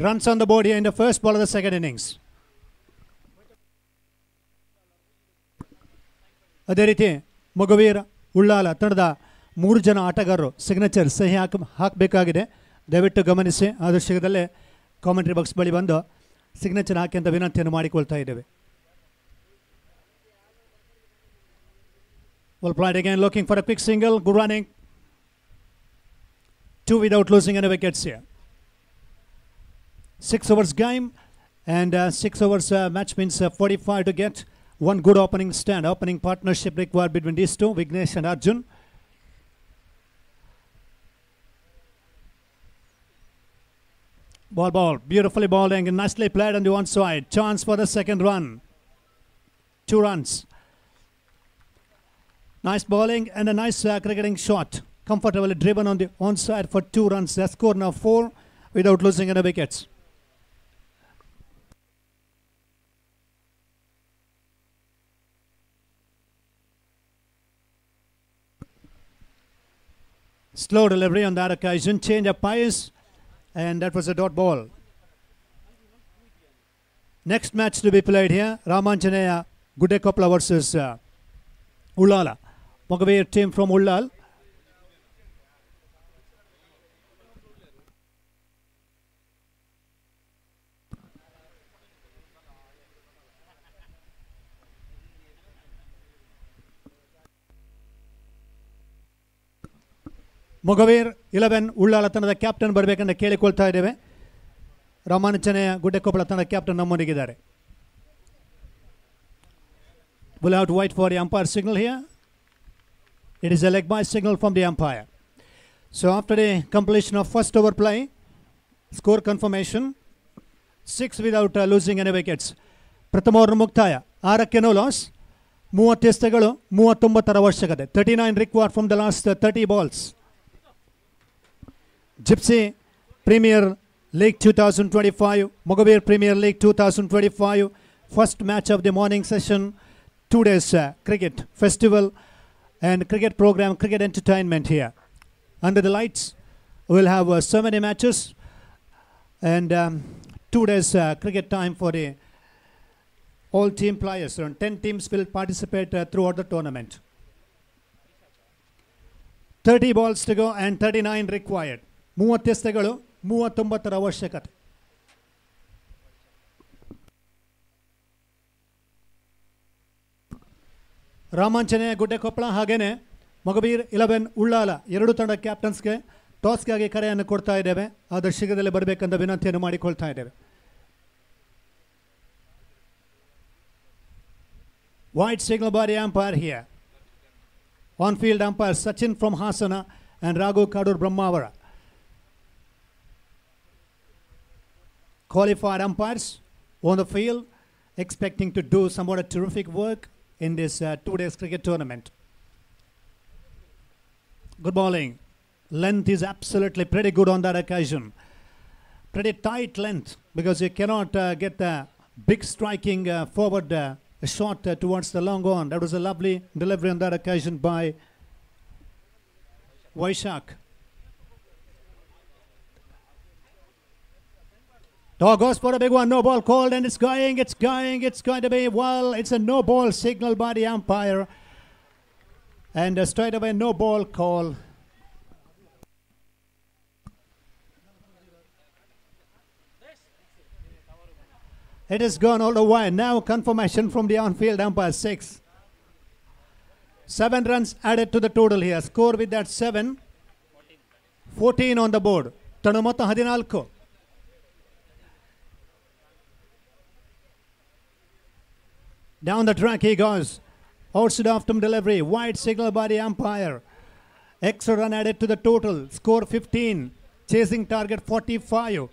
Speaker 4: Runs on the board here in the first ball of the second innings. ಅದೇ ರೀತಿ ಮೊಗವೀರ ಉಳ್ಳಾಲ ತಂಡದ 3 ಜನ ಆಟಗಾರರು signature ಸಹಿ ಹಾಕಬೇಕಾಗಿದೆ. ದಯವಿಟ್ಟು ಗಮನಿಸಿ. ಆದಷ್ಟು ಶೀಘ್ರದಲ್ಲೇ ಕಾಮೆಂಟ್ರಿ ಬಾಕ್ಸ್ ಬಳಿ ಬಂದು ಸಿಗ್ನೇಚರ್ ಹಾಕಿ ಅಂತ ವಿನಂತಿಯನ್ನು ಮಾಡಿಕೊಳ್ತಾ ಇದ್ದೇವೆ. Well played again, looking for a quick single. Good running. 2 without losing any wickets here. 6 overs game and 6 overs match means 45 to get. One good opening stand, opening partnership required between these two, Vignesh and Arjun. Ball, beautifully bowled and nicely played on the one side. Chance for the second run. 2 runs. Nice bowling and a nice cricketing shot comfortably driven on the onside for 2 runs. They score now 4 without losing any wickets. Slow delivery on that occasion, change of pace, and that was a dot ball. Next match to be played here, Ramanjaneya Gudekopla versus Ullala. Mogavir team from Ullal. ಮೊಗವೀರ್ 11 Ullal ತಂಡದ captain ಬರಬೇಕಂತ ಕೇಳಿಕೊಳ್ತಾ ಇದ್ದೇವೆ. ರಾಮಾನುಜನೆಯ ಗುಡ್ಡೆಕೊಪ್ಪಳ ತಂಡದ captain ನಮ್ಮೊಂದಿಗಿದ್ದಾರೆ. We'll have to wait for the umpire signal here. It is a leg by signal from the umpire. So after the completion of first over play, score confirmation, 6 without losing any wickets. ಪ್ರಥಮ over ಮುಕ್ತಾಯ, 6ಕ್ಕೆ no loss, 30 ಎಸೆತಗಳು, 39 ಅವಶ್ಯಕತೆ. 39 required from the last 30 balls. Gypsy Premier League 2025, Mogavir Premier League 2025, first match of the morning session, 2 days cricket festival and cricket program, cricket entertainment here. Under the lights, we'll have so many matches and 2 days cricket time for the all team players. Around 10 teams will participate throughout the tournament. 30 balls to go and 39 required. 30 ಎಸೆತಗಳು, 39 ಅವಶ್ಯಕತೆ. ರಾಮಾಂಜನೇಯ ಗುಡ್ಡೆಕೊಪ್ಪಳ ಹಾಗೇನೆ ಮೊಗವೀರ್ 11 ಉಳ್ಳಾಲ ಎರಡು ತಂಡ ಕ್ಯಾಪ್ಟನ್ಸ್ಗೆ ಟಾಸ್ಗಾಗಿ ಕರೆಯನ್ನು ಕೊಡ್ತಾ ಇದ್ದೇವೆ. ಆದಷ್ಟು ಶೀಘ್ರದಲ್ಲೇ ಬರಬೇಕಂತ ವಿನಂತಿಯನ್ನು ಮಾಡಿಕೊಳ್ತಾ ಇದ್ದೇವೆ. Wide signal by the umpire here. On field umpire Sachin from Hasana and Raghu Kadur Brahmavara. Qualified umpires on the field, expecting to do somewhat a terrific work in this 2 days cricket tournament. Good bowling. Length is absolutely pretty good on that occasion. Pretty tight length because you cannot get the big striking forward shot towards the long on. That was a lovely delivery on that occasion by Vaishak. Dog goes for a big one, no ball called, and it's going to be, well, it's a no ball signal by the umpire. And straight away, no ball call. It has gone all the way. Now confirmation from the on-field umpire, 6. 7 runs added to the total here. Score with that 7. 14 on the board. Tanu ಮೊತ್ತ 14. Down the track he goes. Outside after delivery. Wide signal by the umpire. Extra run added to the total. Score 15. Chasing target 45.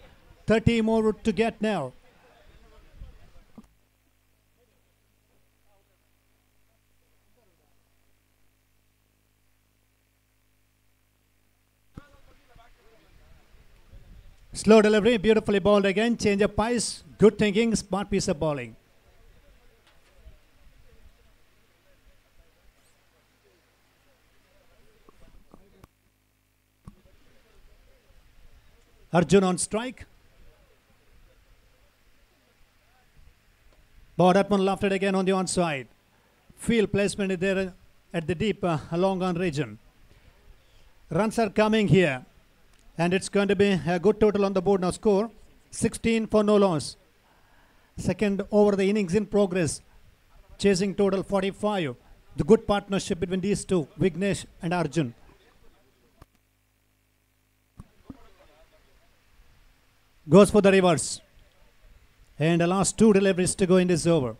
Speaker 4: 30 more to get now. Slow delivery. Beautifully bowled again. Change of pace. Good thinking. Smart piece of bowling. Arjun on strike. Ball that one lofted again on the onside. Field placement is there at the deep long on region. Runs are coming here. And it's going to be a good total on the board now. Score 16 for no loss. Second over the innings in progress. Chasing total 45. The good partnership between these two, Vignesh and Arjun. Goes for the reverse. And the last 2 deliveries to go in this over.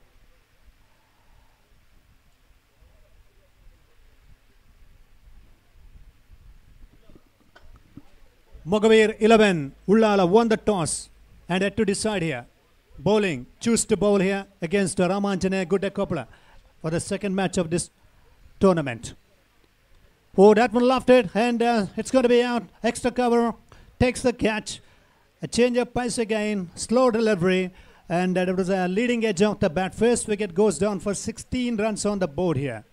Speaker 4: Mogavir 11, Ullala won the toss and had to decide here. Bowling, choose to bowl here against Ramanjaneya Gudekopla for the second match of this tournament. Oh, that one lofted, and it's going to be out. Extra cover, takes the catch. A change of pace again, slow delivery, and it was a leading edge of the bat. First wicket goes down for 16 runs on the board here.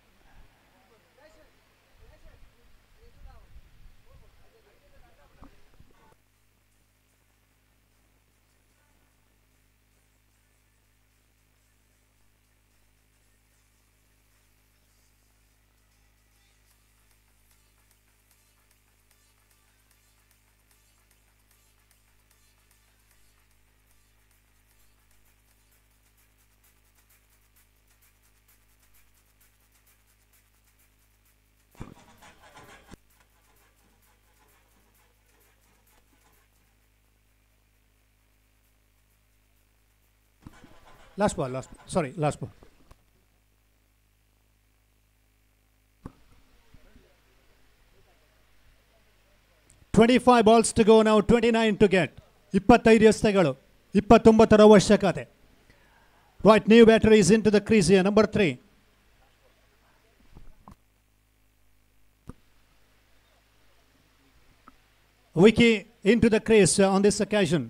Speaker 4: Last ball. 25 balls to go now, 29 to get. 25 ಎಸೆತಗಳು 29 ಅವಶ್ಯಕತೆ. Right, new batter is into the crease here, number 3. Vicky into the crease on this occasion.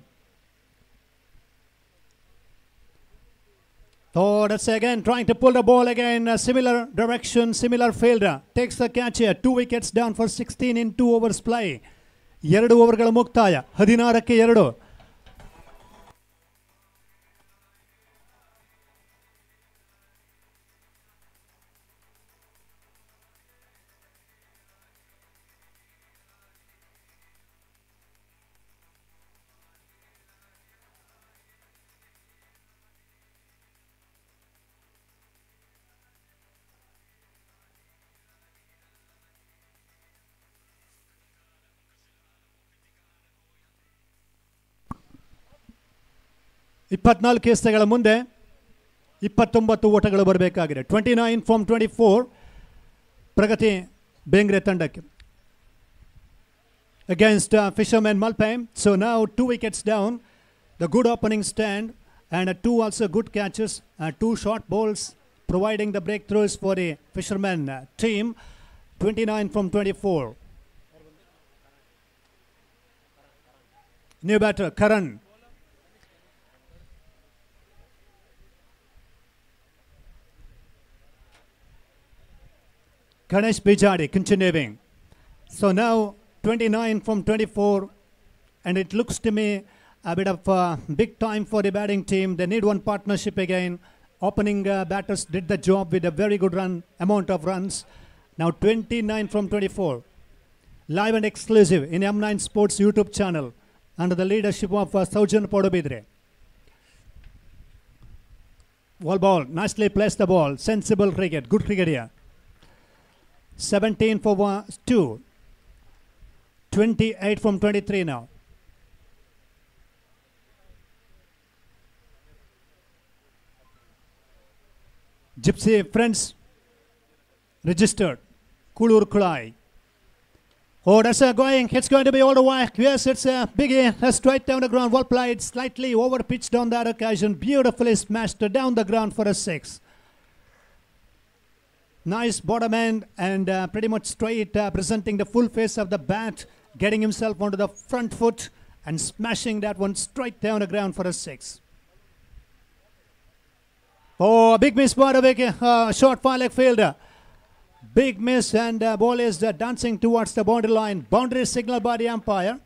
Speaker 4: Oh, that's again trying to pull the ball again. Similar direction, similar fielder. Takes the catch here. 2 wickets down for 16 in 2 overs play. 2 ಓವರ್ಗಳ ಮುಕ್ತಾಯ 16ಕ್ಕೆ 2. ಇಪ್ಪತ್ನಾಲ್ಕು ಎಸೆತಗಳ ಮುಂದೆ 29 ಓಟಗಳು ಬರಬೇಕಾಗಿದೆ. 29 from 24 ಪ್ರಗತಿ ಬೆಂಗ್ರೆ ತಂಡಕ್ಕೆ against Fisherman Malpam. So now 2 wickets down. The good opening stand and 2 also good catches, 2 short balls providing the breakthroughs for the Fisherman team. 29 from 24. New batter Karan. Ganesh Bijadi continuing. So now 29 from 24, and it looks to me a bit of big time for the batting team. They need one partnership again. Opening batters did the job with a very good amount of runs. Now 29 from 24. Live and exclusive in M9 Sports YouTube channel under the leadership of Saujan Podobidre. Ball, nicely placed the ball. Sensible cricket, good cricket here. 17 for 2. 28 from 23 now. Gypsy Friends registered. Kulur Kulai. Oh, that's going. It's going to be all the way. Yes, it's a biggie. Straight down the ground. Well played. Slightly over pitched on that occasion. Beautifully smashed down the ground for a 6. Nice bottom end and pretty much straight, presenting the full face of the bat, getting himself onto the front foot and smashing that one straight down the ground for a 6. Oh, a big miss by the short far leg fielder. Big miss, and ball is dancing towards the boundary line. Boundary signal by the umpire.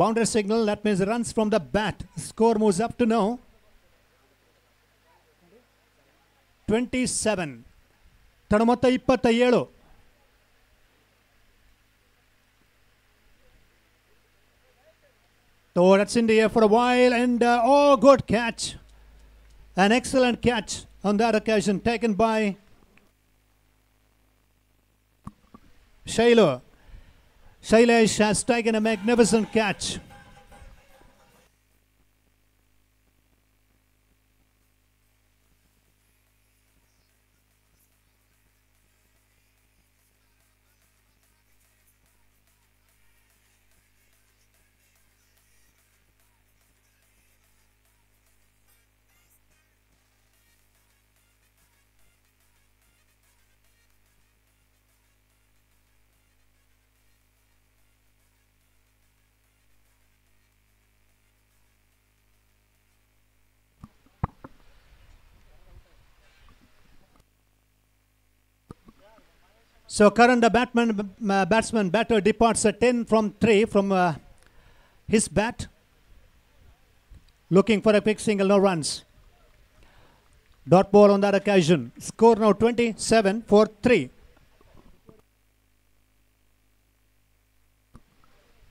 Speaker 4: Boundary signal, that means runs from the bat. Score moves up to now 27. ತಡ ಮೊತ್ತ 27. So that's in the air for a while, and good catch. An excellent catch on that occasion taken by Shailesh has taken a magnificent catch. So current batsman batter departs at 10 from 3 from his bat. Looking for a quick single, no runs. Dot ball on that occasion. Score now 27 for 3.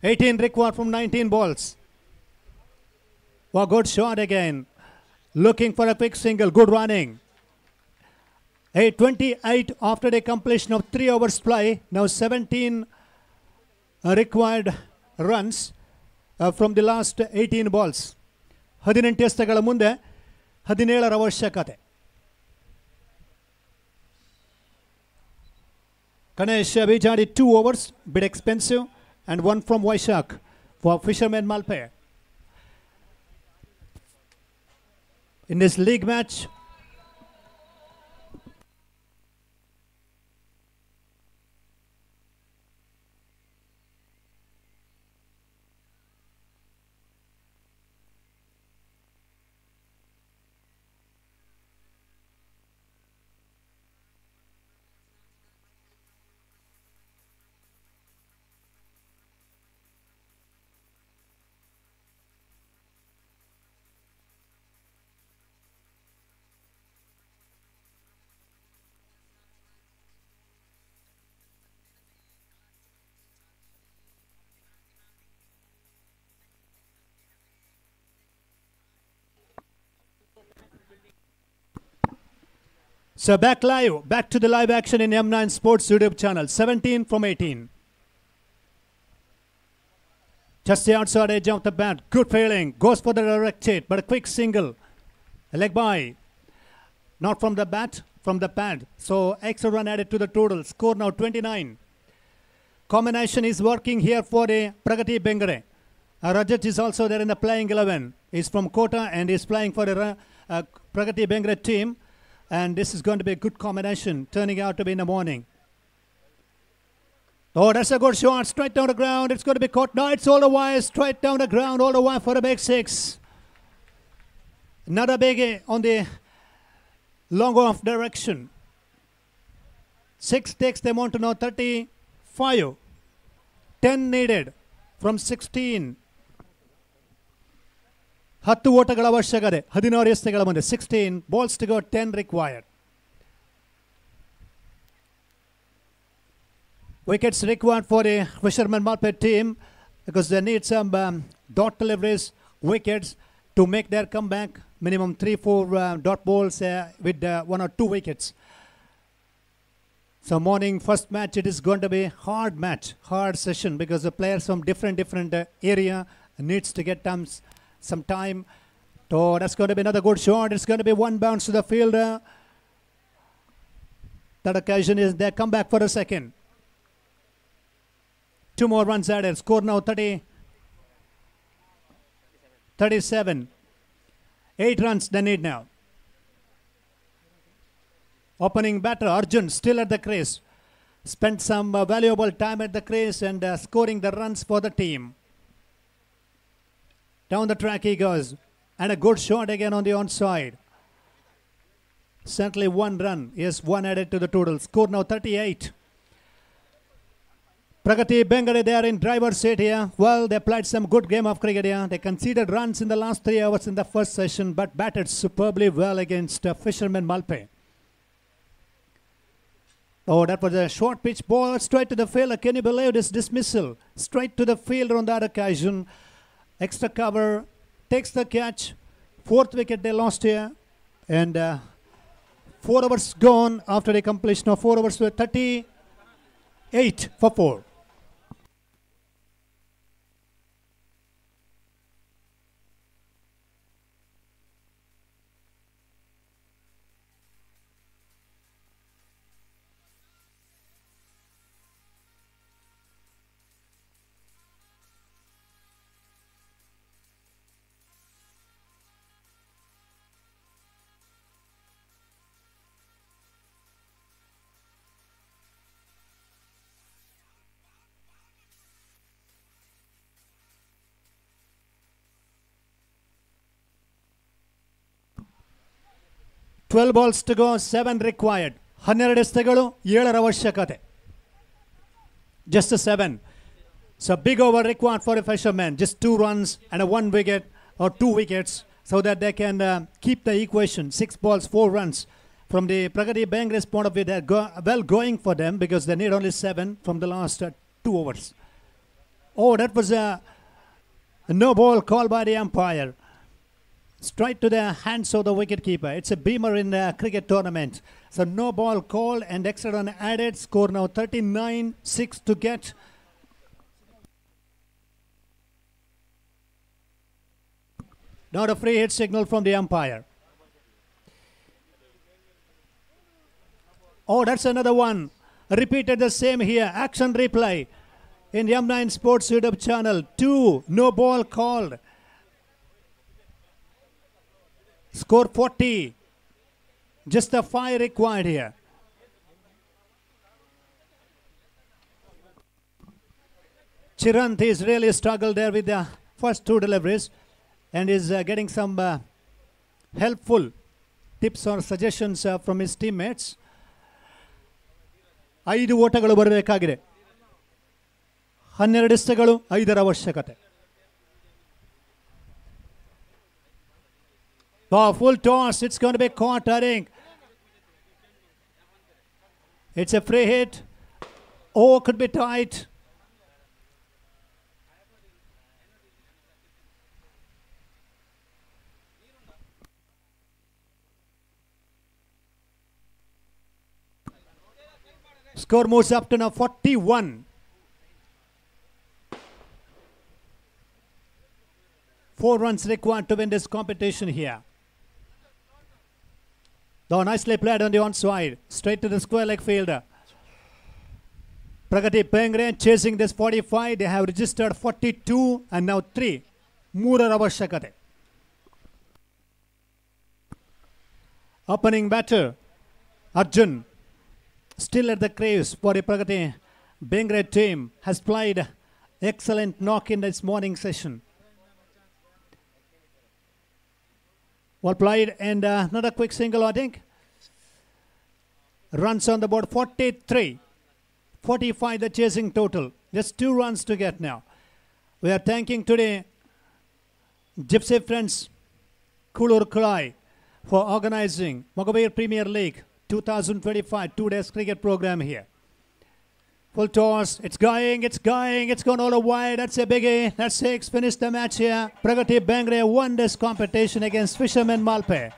Speaker 4: 18 required from 19 balls. Well, good shot again. Looking for a quick single, good running. 28 after the completion of 3 overs play. Now 17 required runs from the last 18 balls. 18 ಎಸೆತಗಳ ಮುಂದೆ 17 ಅವಶ್ಯಕತೆ. Ganesh Bijadi 2 overs, bit expensive, and 1 from Vaishak for Fisherman Malpe. In this league match, so back to the live action in M9 Sports YouTube channel. 17 from 18. Just the outside edge of the bat. Good feeling. Goes for the direct hit, but a quick single. A leg by. Not from the bat, from the pad. So extra run added to the total. Score now 29. Combination is working here for the Pragati Bengare. Rajat is also there in the playing 11. He's from Kota and he's playing for the Pragati Bengare team. And this is going to be a good combination, turning out to be in the morning. Oh, that's a good shot. Straight down the ground. It's going to be caught. No, it's all the way. Straight down the ground. All the way for a big 6. Another biggie on the long off direction. 6 takes them on to now 35. 10 needed from 16. 10 ಓಟಗಳ ಅವಶ್ಯಕತೆ 16 ಎಸೆತಗಳ ಮುಂದೆ 16 balls to go, 10 required. Wickets required for the Fisherman Malpe team because they need some dot deliveries, wickets to make their comeback. Minimum 3-4 dot balls with 1 or 2 wickets. So morning first match, it is going to be hard match, hard session because the players from different area needs to get some time. Oh, that's going to be another good shot. It's going to be 1 bounce to the fielder. That occasion is their comeback for a second. 2 more runs added. Score now 37. 8 runs they need now. Opening batter Arjun still at the crease. Spent some valuable time at the crease and scoring the runs for the team. Down the track he goes. And a good shot again on the onside. Certainly 1 run. Yes, 1 added to the total. Score now 38. Pragati Bengare, they are in driver's seat here. Well, they played some good game of cricket here. They conceded runs in the last 3 hours in the first session, but batted superbly well against Fisherman Malpe. Oh, that was a short pitch ball straight to the fielder. Can you believe this dismissal? Straight to the fielder on that occasion. Extra cover, takes the catch. 4th wicket they lost here. And 4 overs gone after the completion of 4 overs with 38 for 4. Twelve balls to go, 7 required. 12 ಎಸೆತಗಳು 7 ಅವಶ್ಯಕತೆ. Just a 7. So big over required for a fisherman. Just 2 runs and a 1 wicket or 2 wickets so that they can keep the equation. 6 balls, 4 runs. From the Pragati Bengre's point of view, they're well going for them because they need only 7 from the last 2 overs. Oh, that was a no ball called by the umpire. Straight to the hands of the wicketkeeper. It's a beamer in the cricket tournament. So no ball called and extra run added. Score now 39-6 to get. Now the free hit signal from the umpire. Oh, that's another one. Repeated the same here. Action replay in the M9 Sports YouTube channel. 2, no ball called. Score 40. Just a 5 required here. Chirant is really struggled there with the first 2 deliveries and is getting some helpful tips or suggestions from his teammates. 5 ಓಟಗಳು ಬರಬೇಕಾಗಿದೆ. 12 ಇಷ್ಟಗಳು 5ರ ಅವಶ್ಯಕತೆ. Full toss. It's going to be caught, I think. It's a free hit. Oh, could be tight. Score moves up to now 41. 4 runs required to win this competition here. Though nicely played on the onside. Straight to the square leg fielder. Pragati Bengre chasing this 45. They have registered 42 and now 3. Moorer avashyakate. Opening batter Arjun. Still at the crease for the Pragati Bengre team. Has played excellent knock in this morning session. Well played and another quick single, I think. Runs on the board 43. 45 the chasing total. Just 2 runs to get now. We are thanking today Gypsy Friends Kulur Kulai for organizing Mogabir Premier League 2025 2 days cricket program here. Full toss, it's going, it's gone all the wide, that's a biggie, that's 6, finished the match here. Pragati Bengre won this competition against Fisherman Malpe.